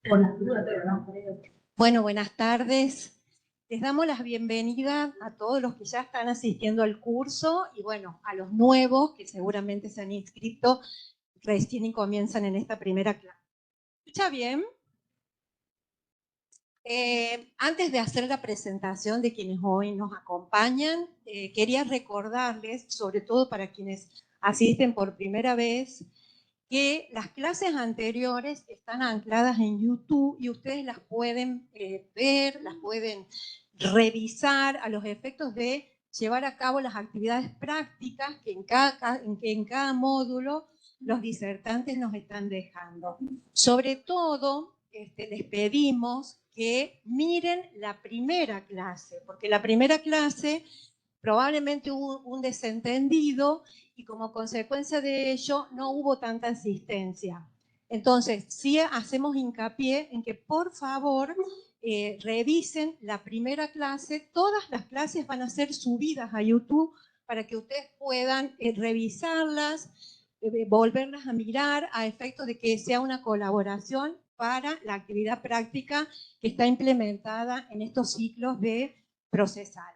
Bueno, buenas tardes. Les damos la bienvenida a todos los que ya están asistiendo al curso y bueno, a los nuevos que seguramente se han inscrito recién y comienzan en esta primera clase. ¿Escucha bien? Antes de hacer la presentación de quienes hoy nos acompañan, quería recordarles, sobre todo para quienes asisten por primera vez, que las clases anteriores están ancladas en YouTube y ustedes las pueden ver, las pueden revisar a los efectos de llevar a cabo las actividades prácticas que en cada módulo los disertantes nos están dejando. Sobre todo, les pedimos que miren la primera clase, porque la primera clase probablemente hubo un desentendido y como consecuencia de ello no hubo tanta asistencia. Entonces, sí hacemos hincapié en que por favor revisen la primera clase. Todas las clases van a ser subidas a YouTube para que ustedes puedan revisarlas, volverlas a mirar a efectos de que sea una colaboración para la actividad práctica que está implementada en estos ciclos de procesal.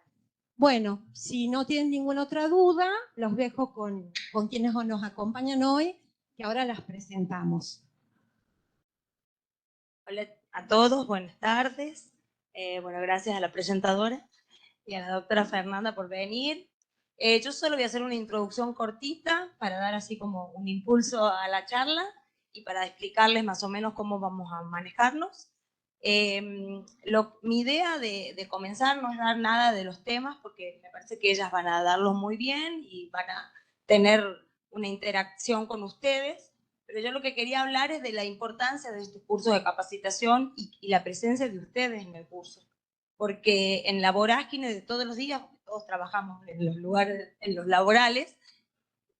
Bueno, si no tienen ninguna otra duda, los dejo con quienes nos acompañan hoy, que ahora las presentamos. Hola a todos, buenas tardes. Bueno, gracias a la presentadora y a la doctora Fernanda por venir. Yo solo voy a hacer una introducción cortita para dar así como un impulso a la charla y para explicarles más o menos cómo vamos a manejarnos. Mi idea de comenzar no es dar nada de los temas porque me parece que ellas van a darlos muy bien y van a tener una interacción con ustedes, pero yo lo que quería hablar es de la importancia de estos cursos de capacitación y la presencia de ustedes en el curso, porque en la vorágine de todos los días, todos trabajamos en los lugares, en los laborales,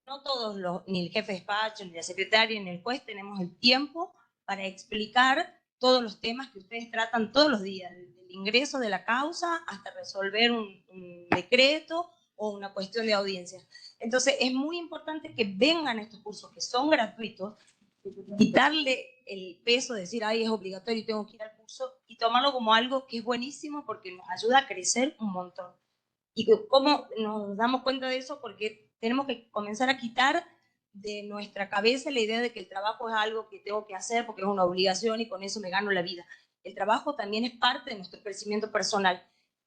no todos, ni el jefe de despacho, ni la secretaria, ni el juez tenemos el tiempo para explicar todos los temas que ustedes tratan todos los días, desde el ingreso de la causa hasta resolver un decreto o una cuestión de audiencia. Entonces es muy importante que vengan estos cursos que son gratuitos, quitarle el peso de decir, ay, es obligatorio y tengo que ir al curso, y tomarlo como algo que es buenísimo porque nos ayuda a crecer un montón. ¿Y cómo nos damos cuenta de eso? Porque tenemos que comenzar a quitar de nuestra cabeza la idea de que el trabajo es algo que tengo que hacer porque es una obligación y con eso me gano la vida. El trabajo también es parte de nuestro crecimiento personal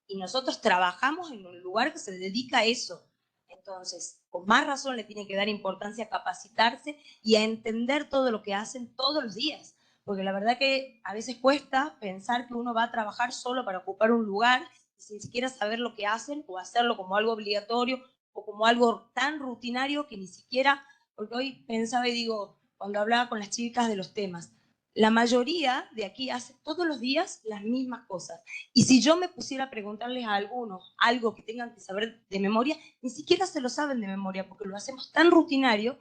y nosotros trabajamos en un lugar que se dedica a eso. Entonces, con más razón le tiene que dar importancia a capacitarse y a entender todo lo que hacen todos los días. Porque la verdad que a veces cuesta pensar que uno va a trabajar solo para ocupar un lugar sin siquiera saber lo que hacen o hacerlo como algo obligatorio o como algo tan rutinario que ni siquiera, porque hoy pensaba y digo, cuando hablaba con las chicas de los temas, la mayoría de aquí hace todos los días las mismas cosas. Y si yo me pusiera a preguntarles a algunos algo que tengan que saber de memoria, ni siquiera se lo saben de memoria, porque lo hacemos tan rutinario,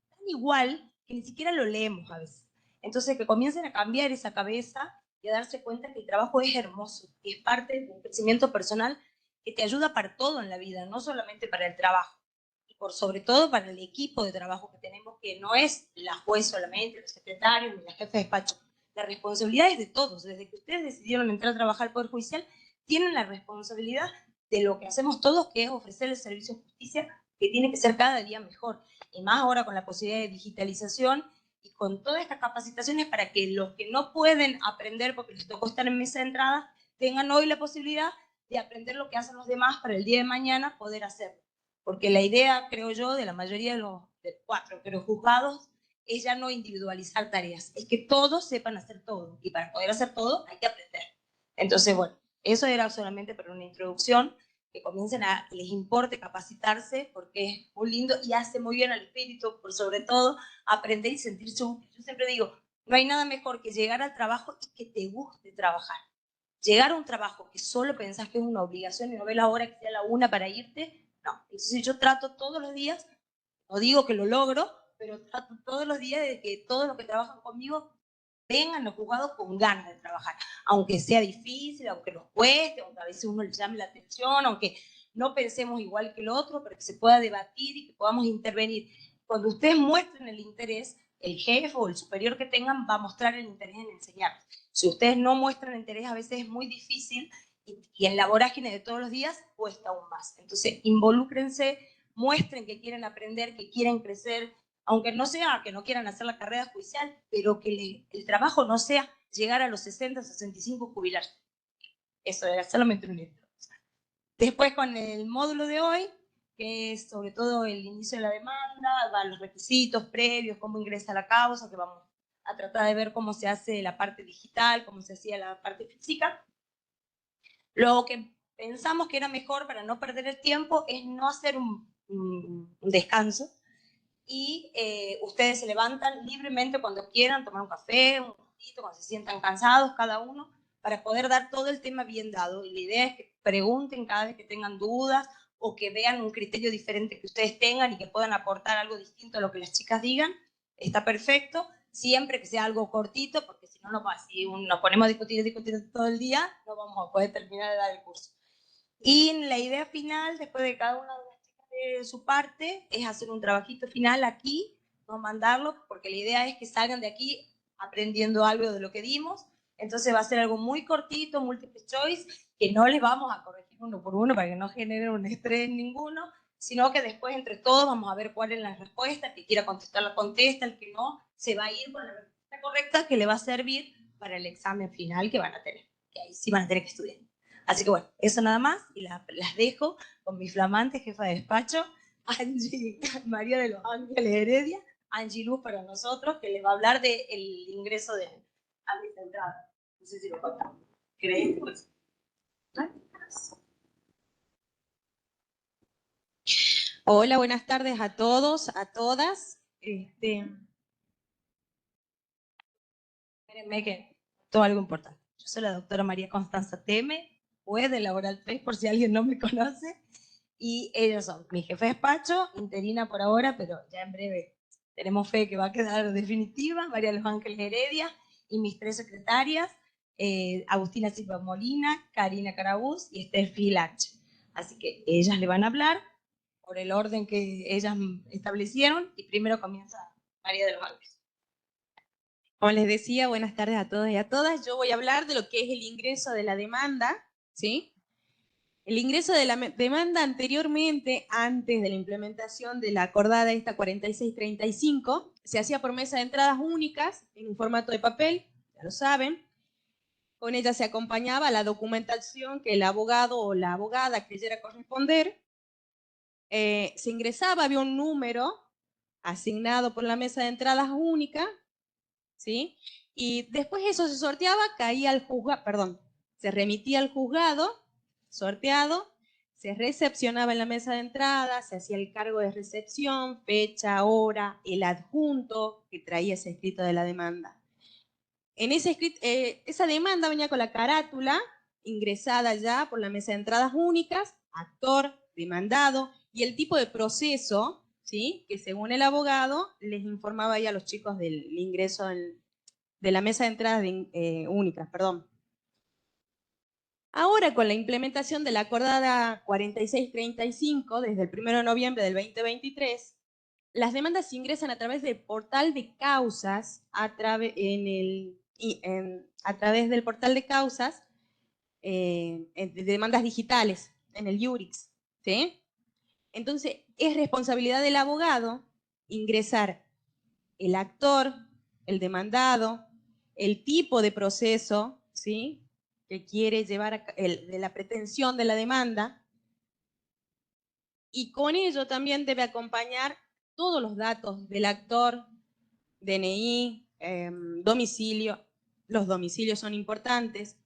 tan igual, que ni siquiera lo leemos a veces. Entonces, que comiencen a cambiar esa cabeza y a darse cuenta que el trabajo es hermoso, que es parte de un crecimiento personal que te ayuda para todo en la vida, no solamente para el trabajo, y por sobre todo para el equipo de trabajo que tenemos, que no es la juez solamente, los secretarios ni la jefe de despacho. La responsabilidad es de todos. Desde que ustedes decidieron entrar a trabajar al Poder Judicial, tienen la responsabilidad de lo que hacemos todos, que es ofrecer el servicio de justicia, que tiene que ser cada día mejor. Y más ahora con la posibilidad de digitalización y con todas estas capacitaciones para que los que no pueden aprender porque les tocó estar en mesa de entrada, tengan hoy la posibilidad de aprender lo que hacen los demás para el día de mañana poder hacerlo. Porque la idea, creo yo, de la mayoría de los cuatro, pero juzgados, es ya no individualizar tareas, es que todos sepan hacer todo, y para poder hacer todo hay que aprender. Entonces, bueno, eso era solamente para una introducción, que comiencen a, les importe capacitarse, porque es muy lindo y hace muy bien al espíritu, por sobre todo, aprender y sentirse útil. Yo siempre digo, no hay nada mejor que llegar al trabajo y que te guste trabajar. Llegar a un trabajo que solo pensás que es una obligación y no ves la hora que sea la 1 para irte, no. Entonces yo trato todos los días, no digo que lo logro, pero trato todos los días de que todos los que trabajan conmigo vengan los juzgados con ganas de trabajar, aunque sea difícil, aunque nos cueste, aunque a veces uno le llame la atención, aunque no pensemos igual que el otro, pero que se pueda debatir y que podamos intervenir. Cuando ustedes muestren el interés, el jefe o el superior que tengan va a mostrar el interés en enseñar. Si ustedes no muestran interés, a veces es muy difícil y en la vorágine de todos los días cuesta aún más. Entonces, involúcrense, muestren que quieren aprender, que quieren crecer, aunque no sea que no quieran hacer la carrera judicial, pero que el trabajo no sea llegar a los 60, 65, jubilarse. Eso era solamente un intro. Después con el módulo de hoy, que es sobre todo el inicio de la demanda, van los requisitos previos, cómo ingresa la causa, que vamos a tratar de ver cómo se hace la parte digital, cómo se hacía la parte física. Lo que pensamos que era mejor para no perder el tiempo es no hacer un descanso y ustedes se levantan libremente cuando quieran, tomar un café, un ratito, cuando se sientan cansados cada uno, para poder dar todo el tema bien dado. Y la idea es que pregunten cada vez que tengan dudas o que vean un criterio diferente que ustedes tengan y que puedan aportar algo distinto a lo que las chicas digan. Está perfecto, siempre que sea algo cortito, porque si no, si nos ponemos a discutir todo el día, no vamos a poder terminar de dar el curso. Y la idea final, después de cada una de las chicas de su parte, es hacer un trabajito final aquí, no mandarlo, porque la idea es que salgan de aquí aprendiendo algo de lo que dimos. Entonces va a ser algo muy cortito, multiple choice, que no les vamos a corregir uno por uno para que no generen un estrés ninguno, sino que después entre todos vamos a ver cuál es la respuesta. El que quiera contestar la contesta, el que no se va a ir con la respuesta correcta que le va a servir para el examen final que van a tener, que ahí sí van a tener que estudiar. Así que bueno, eso nada más, y las dejo con mi flamante jefa de despacho, Angie María de los Ángeles Heredia, Angie Luz para nosotros, que les va a hablar del ingreso a mi entrada. No sé si lo contamos. ¿Crees? Pues. Hola, buenas tardes a todos, a todas. Espérenme que todo algo importante. Yo soy la doctora María Constanza Teme, juez de Laboral 3, por si alguien no me conoce, y ellos son mi jefe de despacho, interina por ahora, pero ya en breve tenemos fe que va a quedar definitiva, María Los Ángeles Heredia, y mis 3 secretarias, Agustina Silva Molina, Karina Carabús y Esther Filache. Así que ellas le van a hablar por el orden que ellas establecieron, y primero comienza María de los Ángeles. Como les decía, buenas tardes a todos y a todas. Yo voy a hablar de lo que es el ingreso de la demanda, ¿sí? El ingreso de la demanda anteriormente, antes de la implementación de la acordada esta 4635, se hacía por mesa de entradas únicas en un formato de papel, ya lo saben. Con ella se acompañaba la documentación que el abogado o la abogada creyera corresponder. Se ingresaba, había un número asignado por la mesa de entradas única, ¿sí? Y después eso se sorteaba, caía al juzgado, perdón, se remitía al juzgado, sorteado, se recepcionaba en la mesa de entrada, se hacía el cargo de recepción, fecha, hora, el adjunto que traía ese escrito de la demanda. En ese escrito, esa demanda venía con la carátula ingresada ya por la mesa de entradas únicas, actor, demandado y el tipo de proceso, ¿sí? Que según el abogado les informaba ahí a los chicos del ingreso de la mesa de entradas únicas, perdón. Ahora, con la implementación de la acordada 4635, desde el 1 de noviembre del 2023, las demandas se ingresan a través del portal de causas, a través del portal de causas, de demandas digitales, en el IURIX, ¿sí? Entonces, es responsabilidad del abogado ingresar el actor, el demandado, el tipo de proceso, ¿sí? Que quiere llevar de la pretensión de la demanda, y con ello también debe acompañar todos los datos del actor, DNI, domicilio, los domicilios son importantes,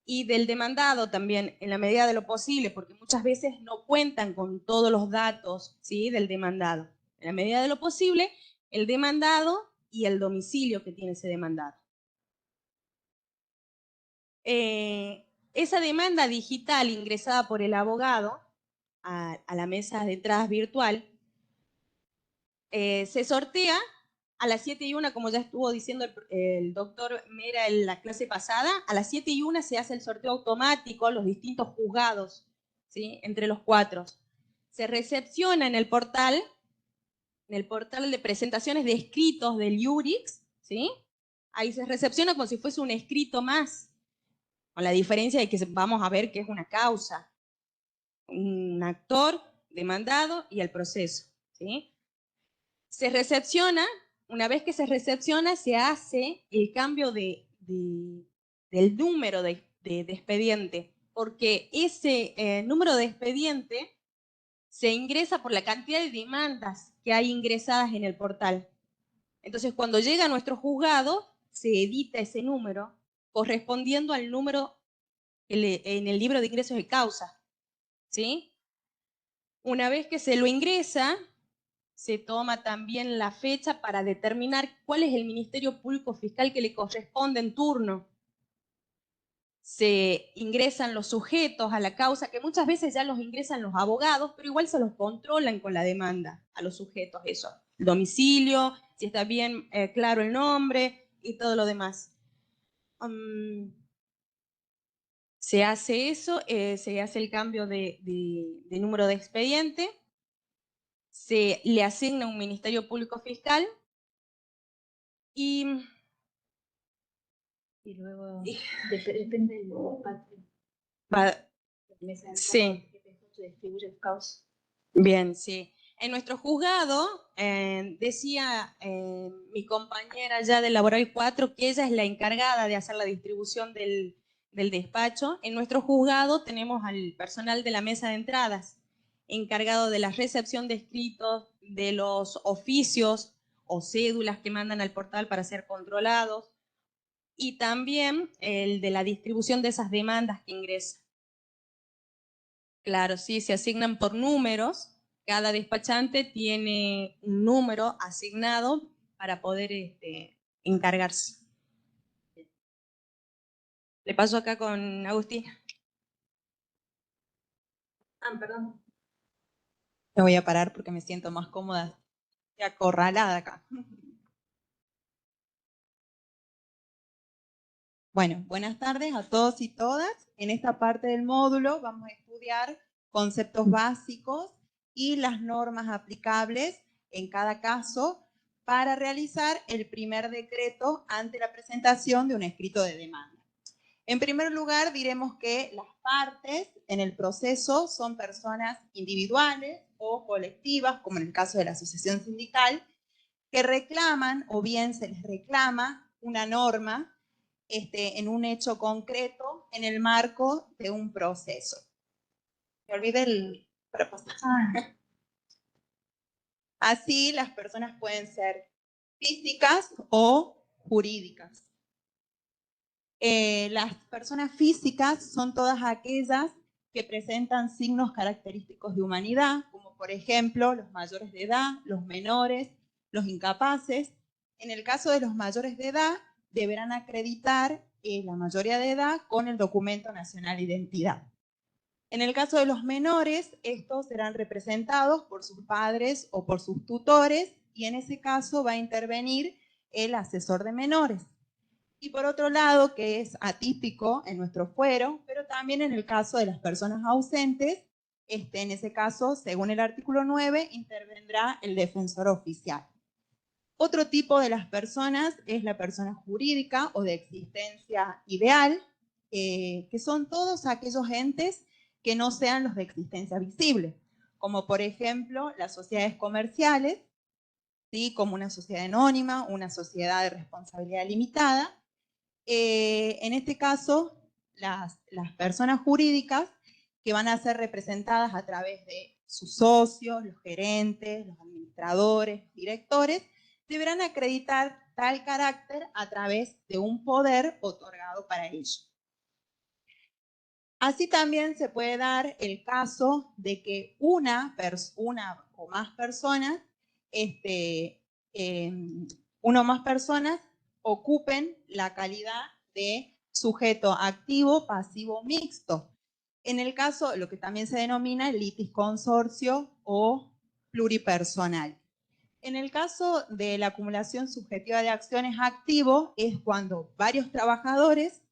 y del demandado también, en la medida de lo posible, porque muchas veces no cuentan con todos los datos, ¿sí? Del demandado. En la medida de lo posible, el demandado y el domicilio que tiene ese demandado. Esa demanda digital ingresada por el abogado a la mesa de entradas virtual se sortea a las 7:01, como ya estuvo diciendo el doctor Mera en la clase pasada. A las 7:01 se hace el sorteo automático a los distintos juzgados, ¿sí? Entre los 4. Se recepciona en el portal en el portal de presentaciones de escritos del IURIX, ¿sí? Ahí se recepciona como si fuese un escrito más, con la diferencia de que vamos a ver que es una causa, un actor demandado y el proceso, ¿sí? Se recepciona, una vez que se recepciona, se hace el cambio del número de expediente, porque ese número de expediente se ingresa por la cantidad de demandas que hay ingresadas en el portal. Entonces, cuando llega a nuestro juzgado, se edita ese número correspondiendo al número en el libro de ingresos de causa, ¿sí? Una vez que se lo ingresa, se toma también la fecha para determinar cuál es el Ministerio Público Fiscal que le corresponde en turno. Se ingresan los sujetos a la causa, que muchas veces ya los ingresan los abogados, pero igual se los controlan con la demanda a los sujetos, eso. El domicilio, si está bien claro el nombre y todo lo demás. Se hace eso, se hace el cambio de número de expediente, se le asigna un Ministerio Público Fiscal y luego depende del sí. se distribuye el caos. Bien, sí. En nuestro juzgado, decía mi compañera ya del Laboral 4 que ella es la encargada de hacer la distribución del despacho. En nuestro juzgado tenemos al personal de la mesa de entradas, encargado de la recepción de escritos, de los oficios o cédulas que mandan al portal para ser controlados, y también el de la distribución de esas demandas que ingresan. Claro, sí, se asignan por números. Cada despachante tiene un número asignado para poder encargarse. Le paso acá con Agustina. Perdón. Me voy a parar porque me siento más cómoda y acorralada acá. Bueno, buenas tardes a todos y todas. En esta parte del módulo vamos a estudiar conceptos básicos y las normas aplicables en cada caso para realizar el primer decreto ante la presentación de un escrito de demanda. En primer lugar, diremos que las partes en el proceso son personas individuales o colectivas, como en el caso de la asociación sindical, que reclaman o bien se les reclama una norma en un hecho concreto en el marco de un proceso. Me olvidé el propósito. Así, las personas pueden ser físicas o jurídicas. Las personas físicas son todas aquellas que presentan signos característicos de humanidad, como por ejemplo los mayores de edad, los menores, los incapaces. En el caso de los mayores de edad, deberán acreditar la mayoría de edad con el documento nacional de identidad. En el caso de los menores, estos serán representados por sus padres o por sus tutores, y en ese caso va a intervenir el asesor de menores. Y por otro lado, que es atípico en nuestro fuero, pero también en el caso de las personas ausentes, en ese caso, según el artículo 9, intervendrá el defensor oficial. Otro tipo de las personas es la persona jurídica o de existencia ideal, que son todos aquellos entes que no sean los de existencia visible, como por ejemplo las sociedades comerciales, ¿sí? Como una sociedad anónima, una sociedad de responsabilidad limitada. En este caso, las personas jurídicas que van a ser representadas a través de sus socios, los gerentes, los administradores, directores, deberán acreditar tal carácter a través de un poder otorgado para ello. Así también se puede dar el caso de que una o más personas, una o más personas ocupen la calidad de sujeto activo, pasivo, mixto. En el caso, lo que también se denomina litis consorcio o pluripersonal. En el caso de la acumulación subjetiva de acciones activo, es cuando varios trabajadores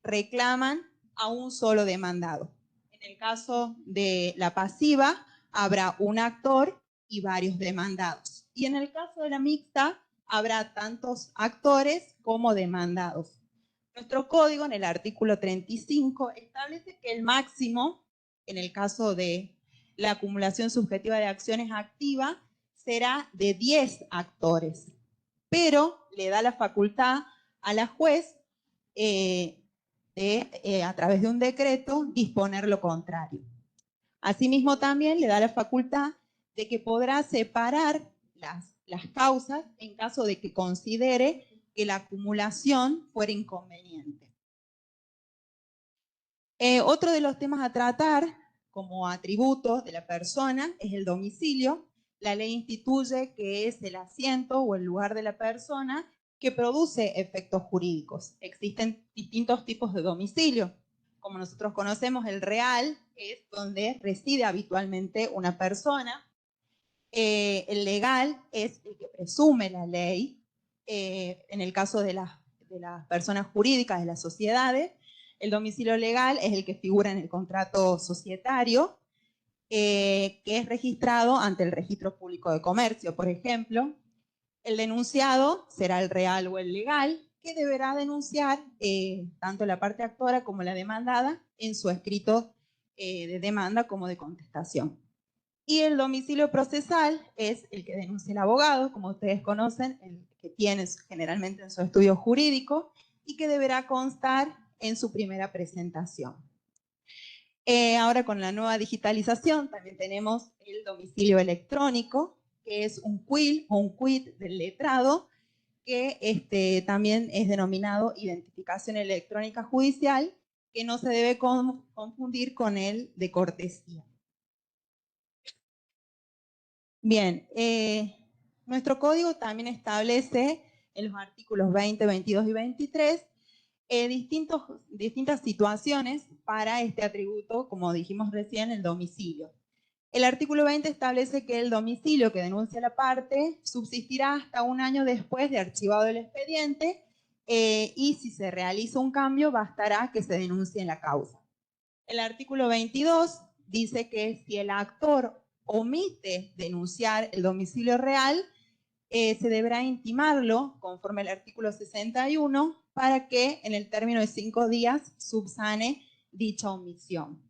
reclaman a un solo demandado. En el caso de la pasiva, habrá un actor y varios demandados. y en el caso de la mixta habrá tantos actores como demandados. Nuestro código, en el artículo 35, establece que el máximo, en el caso de la acumulación subjetiva de acciones activa, será de 10 actores, pero le da la facultad a la juez a través de un decreto, disponer lo contrario. Asimismo, también le da la facultad de que podrá separar las causas en caso de que considere que la acumulación fuera inconveniente. Otro de los temas a tratar como atributo de la persona es el domicilio. La ley instituye que es el asiento o el lugar de la persona que produce efectos jurídicos. Existen distintos tipos de domicilio. Como nosotros conocemos, el real es donde reside habitualmente una persona. El legal es el que presume la ley. En el caso de las personas jurídicas, de las sociedades, el domicilio legal es el que figura en el contrato societario, que es registrado ante el Registro Público de Comercio, por ejemplo. El denunciado será el real o el legal, que deberá denunciar tanto la parte actora como la demandada en su escrito de demanda como de contestación. Y el domicilio procesal es el que denuncia el abogado, como ustedes conocen, el que tiene generalmente en su estudio jurídico y que deberá constar en su primera presentación. Ahora con la nueva digitalización también tenemos el domicilio electrónico, que es un quill o un quit del letrado, que también es denominado identificación electrónica judicial, que no se debe confundir con el de cortesía. Bien, nuestro código también establece en los artículos 20, 22 y 23 distintas situaciones para este atributo, como dijimos recién, el domicilio. El artículo 20 establece que el domicilio que denuncia la parte subsistirá hasta 1 año después de archivado el expediente y si se realiza un cambio bastará que se denuncie en la causa. El artículo 22 dice que si el actor omite denunciar el domicilio real, se deberá intimarlo conforme al artículo 61 para que en el término de 5 días subsane dicha omisión.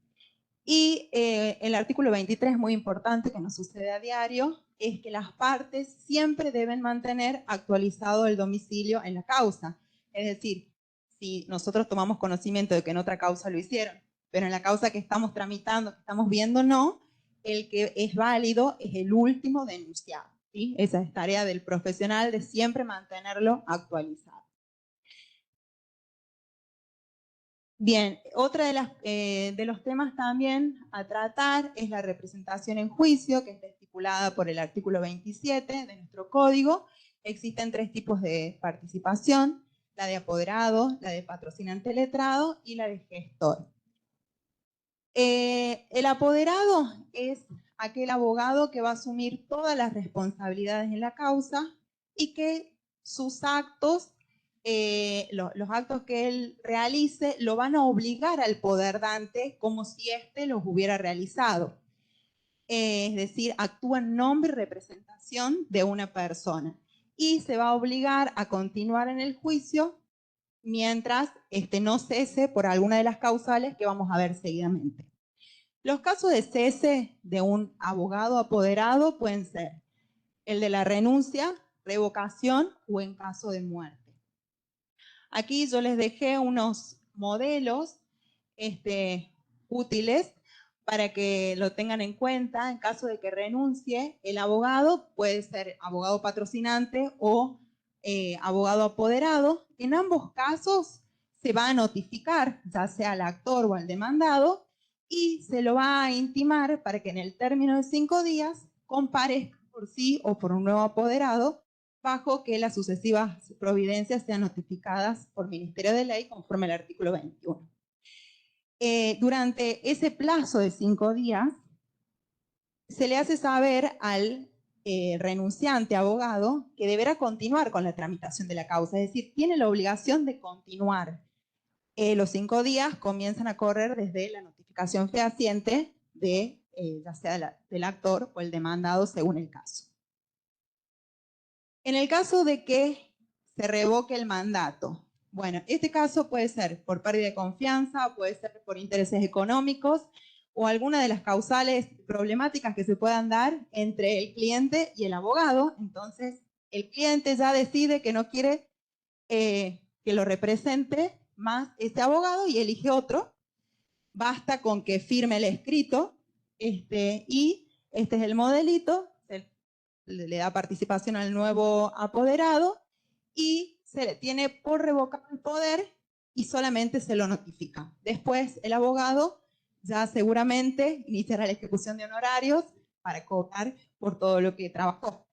Y el artículo 23, muy importante, que nos sucede a diario, es que las partes siempre deben mantener actualizado el domicilio en la causa. Es decir, si nosotros tomamos conocimiento de que en otra causa lo hicieron, pero en la causa que estamos tramitando, que estamos viendo, no, el que es válido es el último denunciado. ¿Sí? Esa es tarea del profesional de siempre mantenerlo actualizado. Bien, otra de los temas también a tratar es la representación en juicio, que está estipulada por el artículo 27 de nuestro código. Existen 3 tipos de participación: la de apoderado, la de patrocinante letrado y la de gestor. El apoderado es aquel abogado que va a asumir todas las responsabilidades en la causa y que sus actos, los actos que él realice, lo van a obligar al poderdante como si éste los hubiera realizado. Es decir, actúa en nombre y representación de una persona y se va a obligar a continuar en el juicio mientras no cese por alguna de las causales que vamos a ver seguidamente. Los casos de cese de un abogado apoderado pueden ser el de la renuncia, revocación o en caso de muerte. Aquí yo les dejé unos modelos útiles para que lo tengan en cuenta. En caso de que renuncie, el abogado puede ser abogado patrocinante o abogado apoderado. En ambos casos se va a notificar, ya sea al actor o al demandado, y se lo va a intimar para que en el término de 5 días comparezca por sí o por un nuevo apoderado, bajo que las sucesivas providencias sean notificadas por Ministerio de Ley conforme al artículo 21. Durante ese plazo de 5 días, se le hace saber al renunciante abogado que deberá continuar con la tramitación de la causa, es decir, tiene la obligación de continuar. Los 5 días comienzan a correr desde la notificación fehaciente de ya sea del actor o el demandado según el caso. En el caso de que se revoque el mandato, bueno, este caso puede ser por pérdida de confianza, puede ser por intereses económicos o alguna de las causales problemáticas que se puedan dar entre el cliente y el abogado. Entonces, el cliente ya decide que no quiere que lo represente más este abogado y elige otro. Basta con que firme el escrito y este es el modelito, le da participación al nuevo apoderado y se le tiene por revocado el poder y solamente se lo notifica. Después el abogado ya seguramente iniciará la ejecución de honorarios para cobrar por todo lo que trabajó.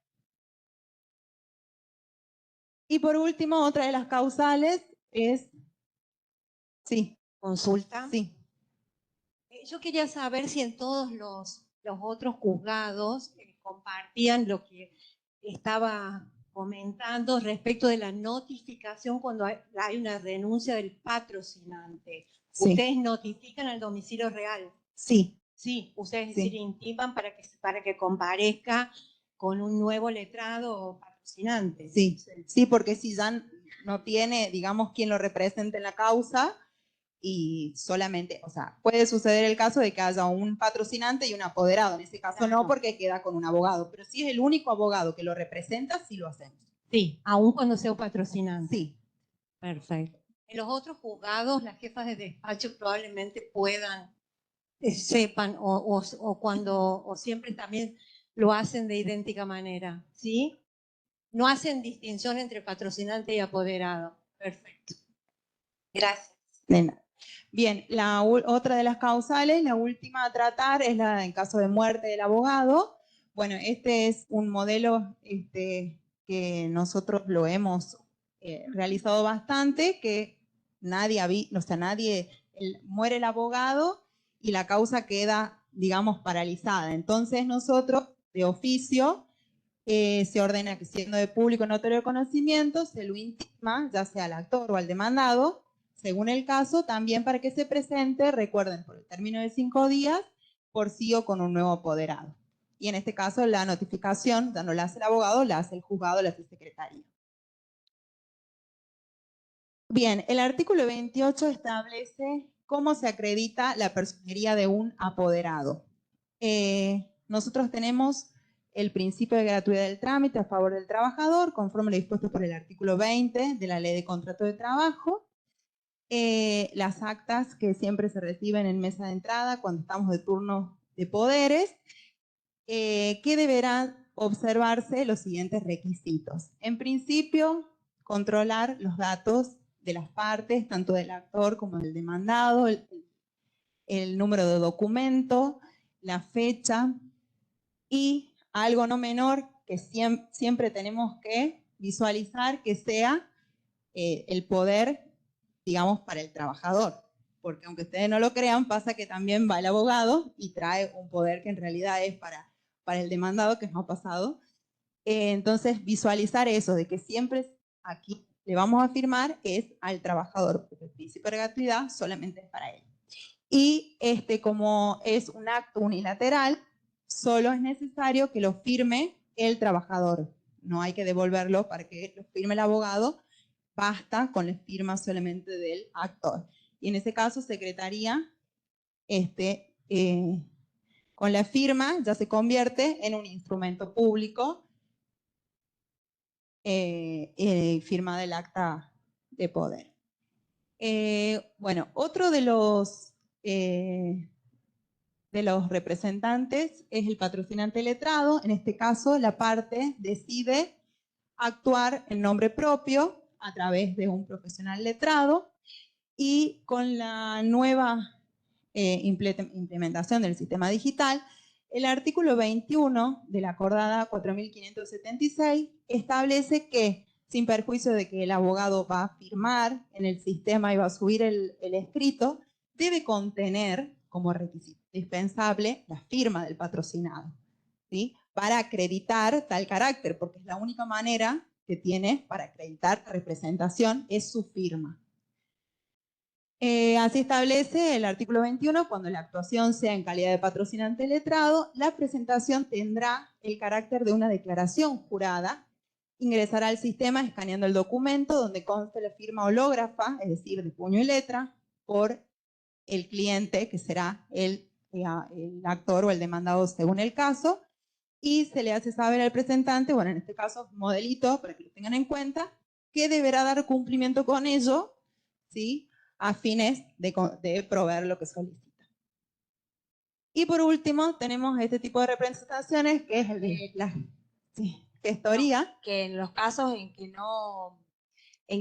Y por último, otra de las causales es... Sí. Consulta. Sí. Yo quería saber si en todos los otros juzgados compartían lo que estaba comentando respecto de la notificación cuando hay una renuncia del patrocinante. Sí. ¿Ustedes notifican al domicilio real? Sí. Sí, ustedes Sí. decir, intiman para que comparezca con un nuevo letrado patrocinante. Sí, sí, porque si ya no tiene, digamos, quien lo represente en la causa y solamente, o sea, puede suceder el caso de que haya un patrocinante y un apoderado. En ese caso Claro. no, porque queda con un abogado, pero si es el único abogado que lo representa, sí lo hacemos. Sí, aún cuando sea un patrocinante. Sí. Perfecto. En los otros juzgados, las jefas de despacho probablemente puedan, sepan, o siempre también lo hacen de idéntica manera, ¿sí? No hacen distinción entre patrocinante y apoderado. Perfecto. Gracias. De nada. Bien, otra de las causales, la última a tratar, es la en caso de muerte del abogado. Bueno, este es un modelo que nosotros lo hemos realizado bastante, que muere el abogado y la causa queda, digamos, paralizada. Entonces nosotros, de oficio, se ordena que, siendo de público notorio de conocimiento, se lo intima, ya sea al actor o al demandado, según el caso, también para que se presente, recuerden, por el término de 5 días, por sí o con un nuevo apoderado. Y en este caso, la notificación ya no la hace el abogado, la hace el juzgado, la hace secretaría. Bien, el artículo 28 establece cómo se acredita la personería de un apoderado. Nosotros tenemos el principio de gratuidad del trámite a favor del trabajador, conforme lo dispuesto por el artículo 20 de la Ley de Contrato de Trabajo. Las actas que siempre se reciben en mesa de entrada cuando estamos de turno de poderes, que deberán observarse los siguientes requisitos. En principio, controlar los datos de las partes, tanto del actor como del demandado, el número de documento, la fecha y algo no menor que siempre tenemos que visualizar, que sea el poder, digamos, para el trabajador. Porque aunque ustedes no lo crean, pasa que también va el abogado y trae un poder que en realidad es para el demandado, que no ha pasado. Entonces, visualizar eso, de que siempre aquí le vamos a firmar es al trabajador, porque el principio de gratuidad solamente es para él. Y como es un acto unilateral, solo es necesario que lo firme el trabajador. No hay que devolverlo para que lo firme el abogado, basta con la firma solamente del actor. Y en ese caso, secretaría, con la firma ya se convierte en un instrumento público, firma del acta de poder. Bueno, otro de los representantes es el patrocinante letrado. En este caso, la parte decide actuar en nombre propio a través de un profesional letrado, y con la nueva implementación del sistema digital, el artículo 21 de la acordada 4576 establece que, sin perjuicio de que el abogado va a firmar en el sistema y va a subir el escrito, debe contener como requisito indispensable la firma del patrocinado, ¿sí? Para acreditar tal carácter, porque es la única manera que tiene para acreditar la representación, es su firma. Así establece el artículo 21, cuando la actuación sea en calidad de patrocinante letrado, la presentación tendrá el carácter de una declaración jurada ingresará al sistema escaneando el documento donde conste la firma hológrafa, es decir, de puño y letra, por el cliente, que será el actor o el demandado según el caso, y se le hace saber al presentante, bueno, en este caso, modelito, para que lo tengan en cuenta, que deberá dar cumplimiento con ello, ¿sí?, a fines de proveer lo que solicita. Y por último, tenemos este tipo de representaciones, que es el de la gestoría. No, que en los casos en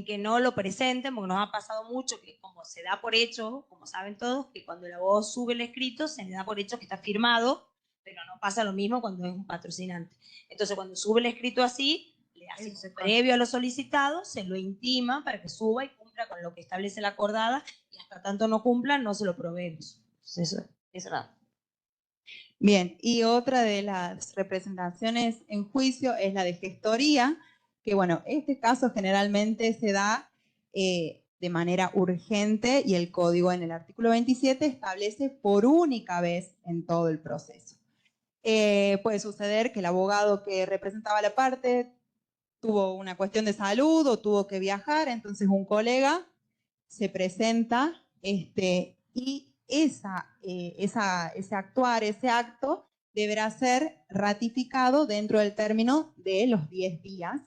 que no lo presenten, porque nos ha pasado mucho que como se da por hecho, como saben todos, que cuando el abogado sube el escrito se le da por hecho que está firmado, pero no pasa lo mismo cuando es un patrocinante. Entonces cuando sube el escrito así, le hace previo a lo solicitado, se lo intima para que suba y cumpla con lo que establece la acordada, y hasta tanto no cumpla, no se lo proveemos. Entonces eso nada. Bien, y otra de las representaciones en juicio es la de gestoría, que bueno, este caso generalmente se da de manera urgente y el código en el artículo 27 establece por única vez en todo el proceso. Puede suceder que el abogado que representaba la parte tuvo una cuestión de salud o tuvo que viajar, entonces un colega se presenta y ese actuar, ese acto, deberá ser ratificado dentro del término de los 10 días,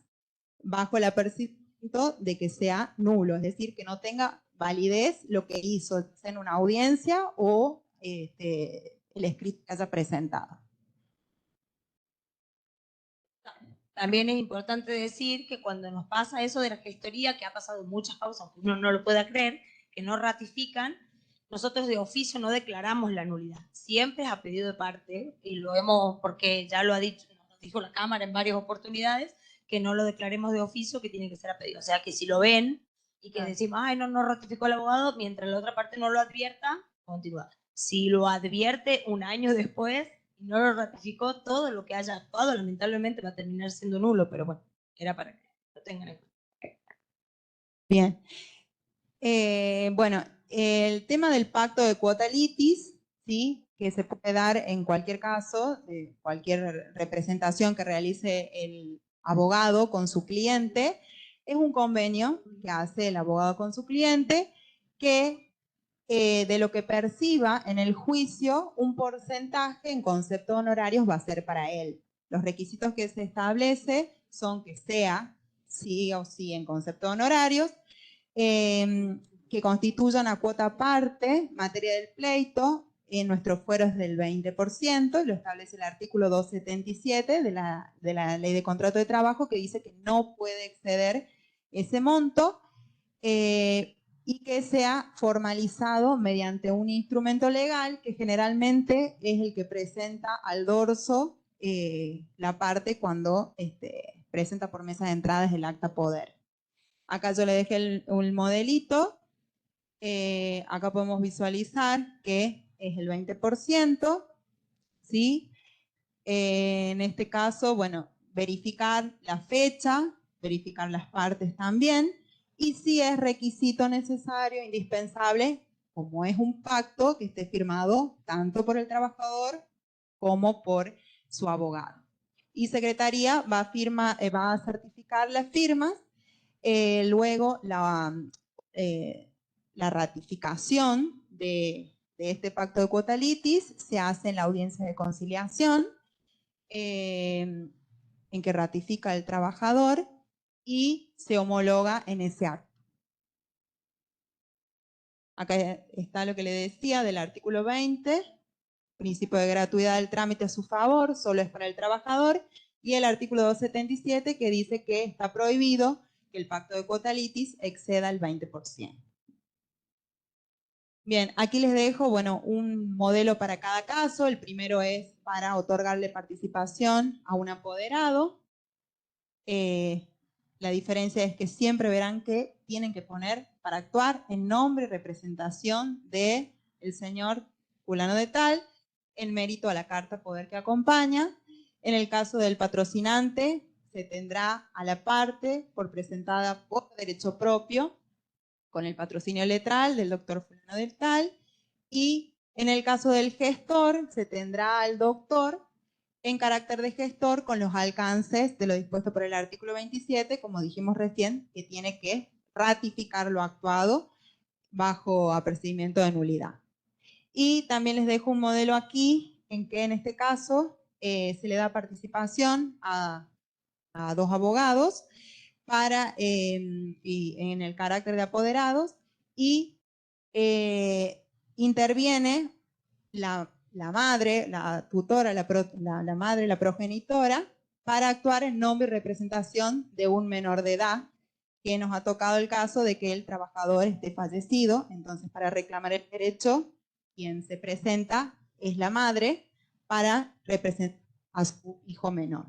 bajo el apercibimiento de que sea nulo, es decir, que no tenga validez lo que hizo en una audiencia o el escrito que haya presentado. También es importante decir que cuando nos pasa eso de la gestoría, que ha pasado en muchas causas, aunque uno no lo pueda creer, que no ratifican, nosotros de oficio no declaramos la nulidad. Siempre es a pedido de parte, y lo hemos, porque ya lo ha dicho, nos dijo la Cámara en varias oportunidades, que no lo declaremos de oficio, que tiene que ser a pedido. O sea, que si lo ven y que decimos, ay, no ratificó el abogado, mientras la otra parte no lo advierta, continúa. Si lo advierte un año después, no lo ratificó, todo lo que haya actuado lamentablemente va a terminar siendo nulo, pero bueno, era para que lo tengan en cuenta. Bien. Bueno, el tema del pacto de cuota litis, ¿sí?, que se puede dar en cualquier caso, de cualquier representación que realice el abogado con su cliente, es un convenio que hace el abogado con su cliente que de lo que perciba en el juicio, un porcentaje en concepto de honorarios va a ser para él. Los requisitos que se establece son que sea sí o sí en concepto de honorarios, que constituya una cuota aparte, materia del pleito, en nuestro fuero es del 20%, lo establece el artículo 277 de la Ley de Contrato de Trabajo, que dice que no puede exceder ese monto, y que sea formalizado mediante un instrumento legal que generalmente es el que presenta al dorso la parte cuando presenta por mesa de entradas el acta poder. Acá yo le dejé un modelito, acá podemos visualizar que es el 20%, ¿sí? En este caso, bueno, verificar la fecha, verificar las partes también, y si es requisito necesario, indispensable, como es un pacto, que esté firmado tanto por el trabajador como por su abogado. Y Secretaría va a certificar las firmas, luego la ratificación de este pacto de cuota litis se hace en la audiencia de conciliación, en que ratifica el trabajador y se homologa en ese acto. Acá está lo que le decía del artículo 20, principio de gratuidad del trámite a su favor, solo es para el trabajador, y el artículo 277 que dice que está prohibido que el pacto de cuota litis exceda el 20%. Bien, aquí les dejo, bueno, un modelo para cada caso. El primero es para otorgarle participación a un apoderado. La diferencia es que siempre verán que tienen que poner para actuar en nombre y representación del señor fulano de tal, en mérito a la carta poder que acompaña. En el caso del patrocinante, se tendrá a la parte por presentada por derecho propio, con el patrocinio letral del doctor fulano del tal, y en el caso del gestor se tendrá al doctor en carácter de gestor con los alcances de lo dispuesto por el artículo 27, como dijimos recién, que tiene que ratificar lo actuado bajo apercibimiento de nulidad. Y también les dejo un modelo aquí, en que en este caso se le da participación a 2 abogados y en el carácter de apoderados, y interviene la madre, la tutora, la madre, la progenitora, para actuar en nombre y representación de un menor de edad, que nos ha tocado el caso de que el trabajador esté fallecido. Entonces, para reclamar el derecho, quien se presenta es la madre para representar a su hijo menor.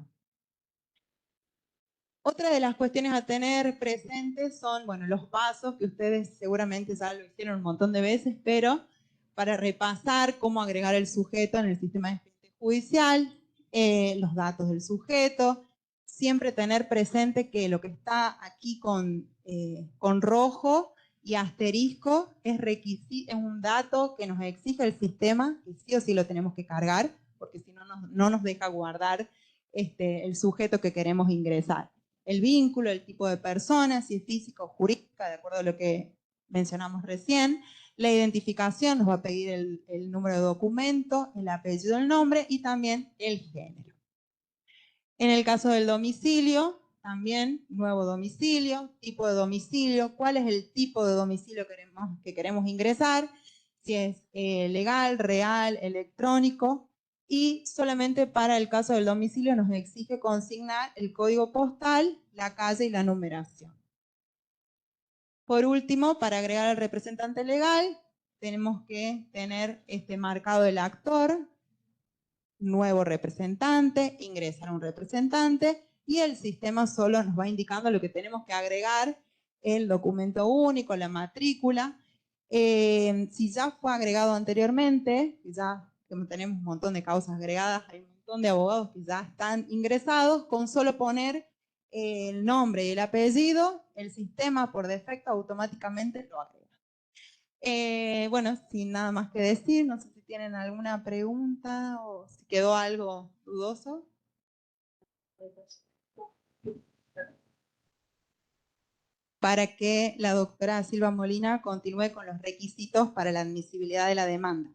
Otra de las cuestiones a tener presentes son, bueno, los pasos, que ustedes seguramente ya lo hicieron un montón de veces, pero para repasar cómo agregar el sujeto en el sistema de expediente judicial, los datos del sujeto, siempre tener presente que lo que está aquí con rojo y asterisco es un dato que nos exige el sistema, que sí o sí lo tenemos que cargar, porque si no, no nos deja guardar el sujeto que queremos ingresar. El vínculo, el tipo de persona, si es física o jurídica, de acuerdo a lo que mencionamos recién. La identificación, nos va a pedir el número de documento, el apellido, el nombre y también el género. En el caso del domicilio, también nuevo domicilio, tipo de domicilio, cuál es el tipo de domicilio que queremos ingresar, si es legal, real, electrónico. Y solamente para el caso del domicilio nos exige consignar el código postal, la calle y la numeración. Por último, para agregar al representante legal, tenemos que tener marcado el actor, nuevo representante, ingresar a un representante, y el sistema solo nos va indicando lo que tenemos que agregar, el documento único, la matrícula. Si ya fue agregado anteriormente, ya tenemos un montón de causas agregadas, hay un montón de abogados que ya están ingresados, con solo poner el nombre y el apellido, el sistema por defecto automáticamente lo agrega. Bueno, sin nada más que decir, no sé si tienen alguna pregunta o si quedó algo dudoso. Para que la doctora Silva Molina continúe con los requisitos para la admisibilidad de la demanda.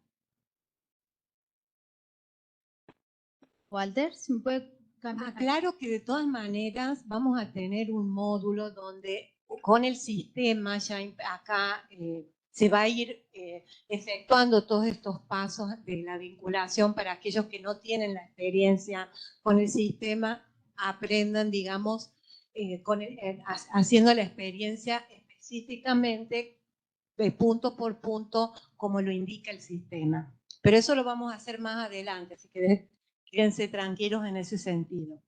Walter, ¿se me puede cambiar? Aclaro que de todas maneras vamos a tener un módulo donde con el sistema ya acá se va a ir efectuando todos estos pasos de la vinculación para aquellos que no tienen la experiencia con el sistema, aprendan, digamos, haciendo la experiencia específicamente punto por punto como lo indica el sistema. Pero eso lo vamos a hacer más adelante, así que quédense tranquilos en ese sentido.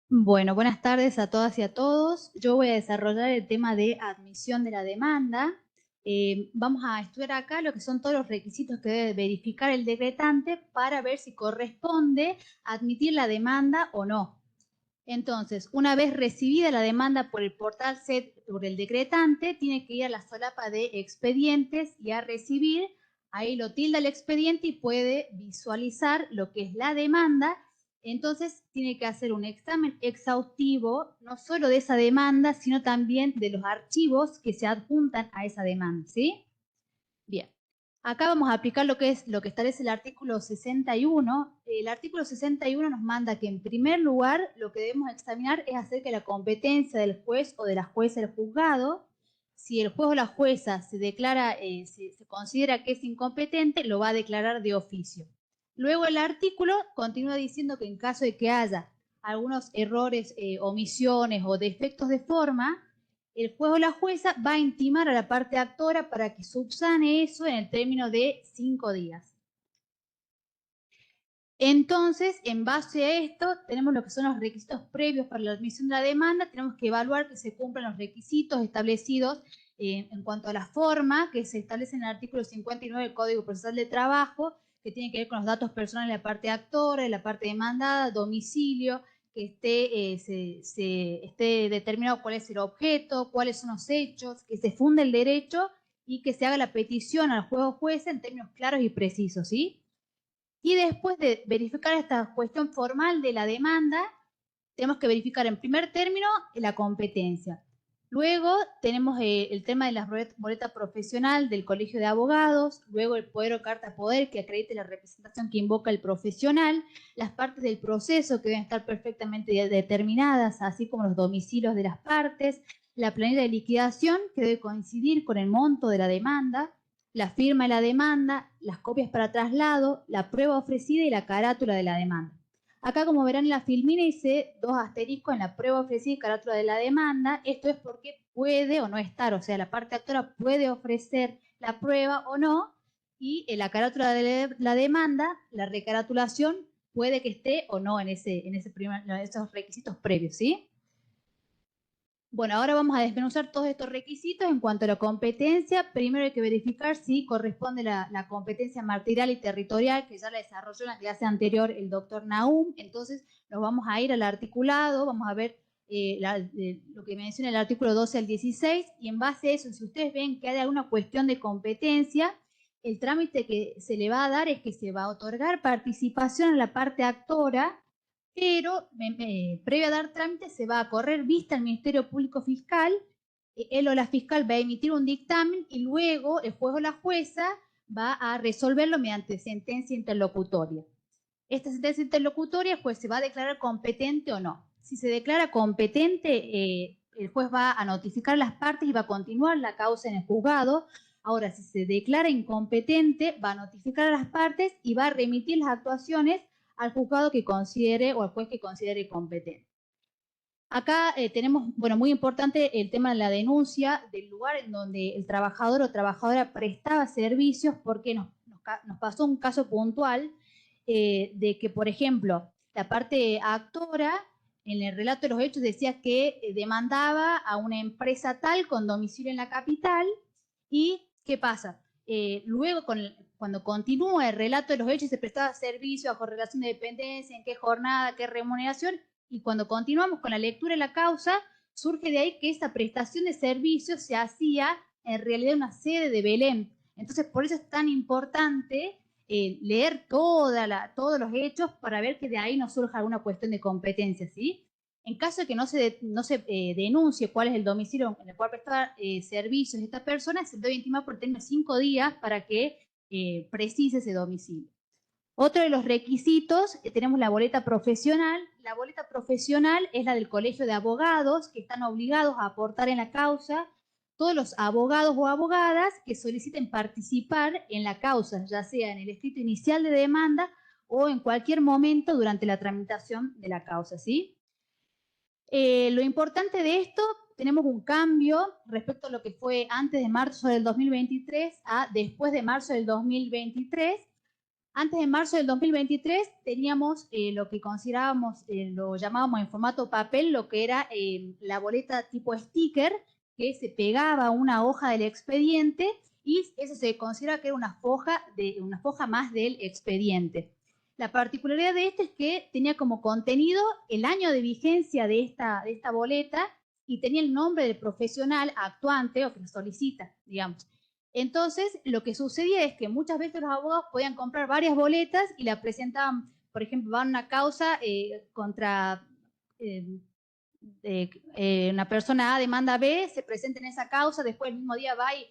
Bueno, buenas tardes a todas y a todos. Yo voy a desarrollar el tema de admisión de la demanda. Vamos a estudiar acá lo que son todos los requisitos que debe verificar el decretante para ver si corresponde admitir la demanda o no. Entonces, una vez recibida la demanda por el portal SED por el decretante, tiene que ir a la solapa de expedientes y a recibir. Ahí lo tilda el expediente y puede visualizar lo que es la demanda. Entonces tiene que hacer un examen exhaustivo, no solo de esa demanda, sino también de los archivos que se adjuntan a esa demanda, ¿sí? Bien. Acá vamos a aplicar lo que establece el artículo 61. El artículo 61 nos manda que en primer lugar lo que debemos examinar es acerca de la competencia del juez o de la jueza del juzgado. Si el juez o la jueza se declara, se considera que es incompetente, lo va a declarar de oficio. Luego el artículo continúa diciendo que en caso de que haya algunos errores, omisiones o defectos de forma, el juez o la jueza va a intimar a la parte actora para que subsane eso en el término de 5 días. Entonces, en base a esto, tenemos lo que son los requisitos previos para la admisión de la demanda. Tenemos que evaluar que se cumplan los requisitos establecidos en cuanto a la forma que se establece en el artículo 59 del Código Procesal de Trabajo, que tiene que ver con los datos personales de la parte actora, de la parte demandada, domicilio, que esté determinado cuál es el objeto, cuáles son los hechos, que se funde el derecho y que se haga la petición al juez o jueza en términos claros y precisos, ¿sí? Y después de verificar esta cuestión formal de la demanda, tenemos que verificar en primer término la competencia. Luego tenemos el tema de la boleta profesional del Colegio de Abogados, luego el poder o carta poder que acredite la representación que invoca el profesional, las partes del proceso que deben estar perfectamente determinadas, así como los domicilios de las partes, la planilla de liquidación que debe coincidir con el monto de la demanda, la firma de la demanda, las copias para traslado, la prueba ofrecida y la carátula de la demanda. Acá, como verán en la filmina, hice 2 asteriscos en la prueba ofrecida y carátula de la demanda. Esto es porque puede o no estar, o sea, la parte actora puede ofrecer la prueba o no, y en la carátula de la demanda, la recaratulación puede que esté o no en esos requisitos previos, ¿sí? Bueno, ahora vamos a desmenuzar todos estos requisitos. En cuanto a la competencia, primero hay que verificar si corresponde la competencia material y territorial, que ya la desarrolló en la clase anterior el doctor Nahum. Entonces, nos vamos a ir al articulado, vamos a ver lo que menciona el artículo 12 al 16, y en base a eso, si ustedes ven que hay alguna cuestión de competencia, el trámite que se le va a dar es que se va a otorgar participación en la parte actora, pero previo a dar trámite se va a correr vista al Ministerio Público Fiscal, él o la fiscal va a emitir un dictamen y luego el juez o la jueza va a resolverlo mediante sentencia interlocutoria. Esta sentencia interlocutoria, pues, se va a declarar competente o no. Si se declara competente, el juez va a notificar a las partes y va a continuar la causa en el juzgado. Ahora, si se declara incompetente, va a notificar a las partes y va a remitir las actuaciones al juzgado que considere o al juez que considere competente. Acá tenemos, bueno, muy importante el tema de la denuncia del lugar en donde el trabajador o trabajadora prestaba servicios, porque nos pasó un caso puntual de que, por ejemplo, la parte actora en el relato de los hechos decía que demandaba a una empresa tal con domicilio en la capital. ¿Y qué pasa? Luego, cuando continúa el relato de los hechos, se prestaba servicio bajo relación de dependencia, en qué jornada, qué remuneración, y cuando continuamos con la lectura de la causa, surge de ahí que esa prestación de servicios se hacía en realidad en una sede de Belén. Entonces, por eso es tan importante leer todos los hechos para ver que de ahí no surja alguna cuestión de competencia, ¿sí? En caso de que no se denuncie cuál es el domicilio en el cual presta servicios esta persona, se debe intimar por término de 5 días para que precise ese domicilio. Otro de los requisitos, tenemos la boleta profesional. La boleta profesional es la del Colegio de Abogados, que están obligados a aportar en la causa todos los abogados o abogadas que soliciten participar en la causa, ya sea en el escrito inicial de demanda o en cualquier momento durante la tramitación de la causa, ¿sí? Lo importante de esto, tenemos un cambio respecto a lo que fue antes de marzo del 2023 a después de marzo del 2023. Antes de marzo del 2023 teníamos lo que considerábamos, lo llamábamos en formato papel, lo que era la boleta tipo sticker, que se pegaba a una hoja del expediente, y eso se considera que era una foja más del expediente. La particularidad de esto es que tenía como contenido el año de vigencia de esta boleta y tenía el nombre del profesional actuante o que lo solicita, digamos. Entonces, lo que sucedía es que muchas veces los abogados podían comprar varias boletas y la presentaban, por ejemplo, van a una causa contra una persona A demanda B, se presenta en esa causa, después el mismo día va y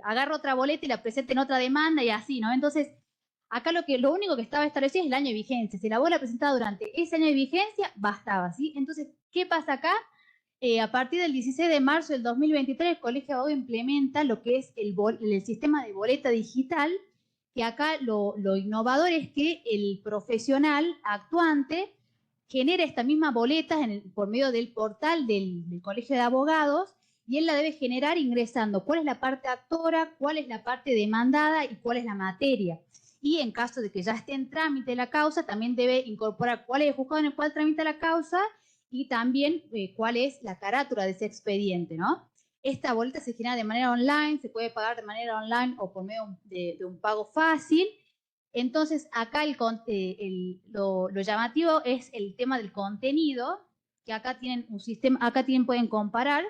agarra otra boleta y la presenta en otra demanda y así, ¿no? Entonces, acá lo único que estaba establecido es el año de vigencia. Si la bola presentaba durante ese año de vigencia, bastaba, ¿sí? Entonces, ¿qué pasa acá? A partir del 16 de marzo del 2023, el Colegio de Abogados implementa lo que es el sistema de boleta digital, que acá lo innovador es que el profesional actuante genera esta misma boleta por medio del portal del Colegio de Abogados, y él la debe generar ingresando cuál es la parte actora, cuál es la parte demandada y cuál es la materia. Y en caso de que ya esté en trámite la causa, también debe incorporar cuál es el juzgado en el cual tramita la causa y también cuál es la carátula de ese expediente, ¿no? Esta boleta se genera de manera online, se puede pagar de manera online o por medio de un pago fácil. Entonces, acá lo llamativo es el tema del contenido, que acá tienen un sistema, pueden comparar.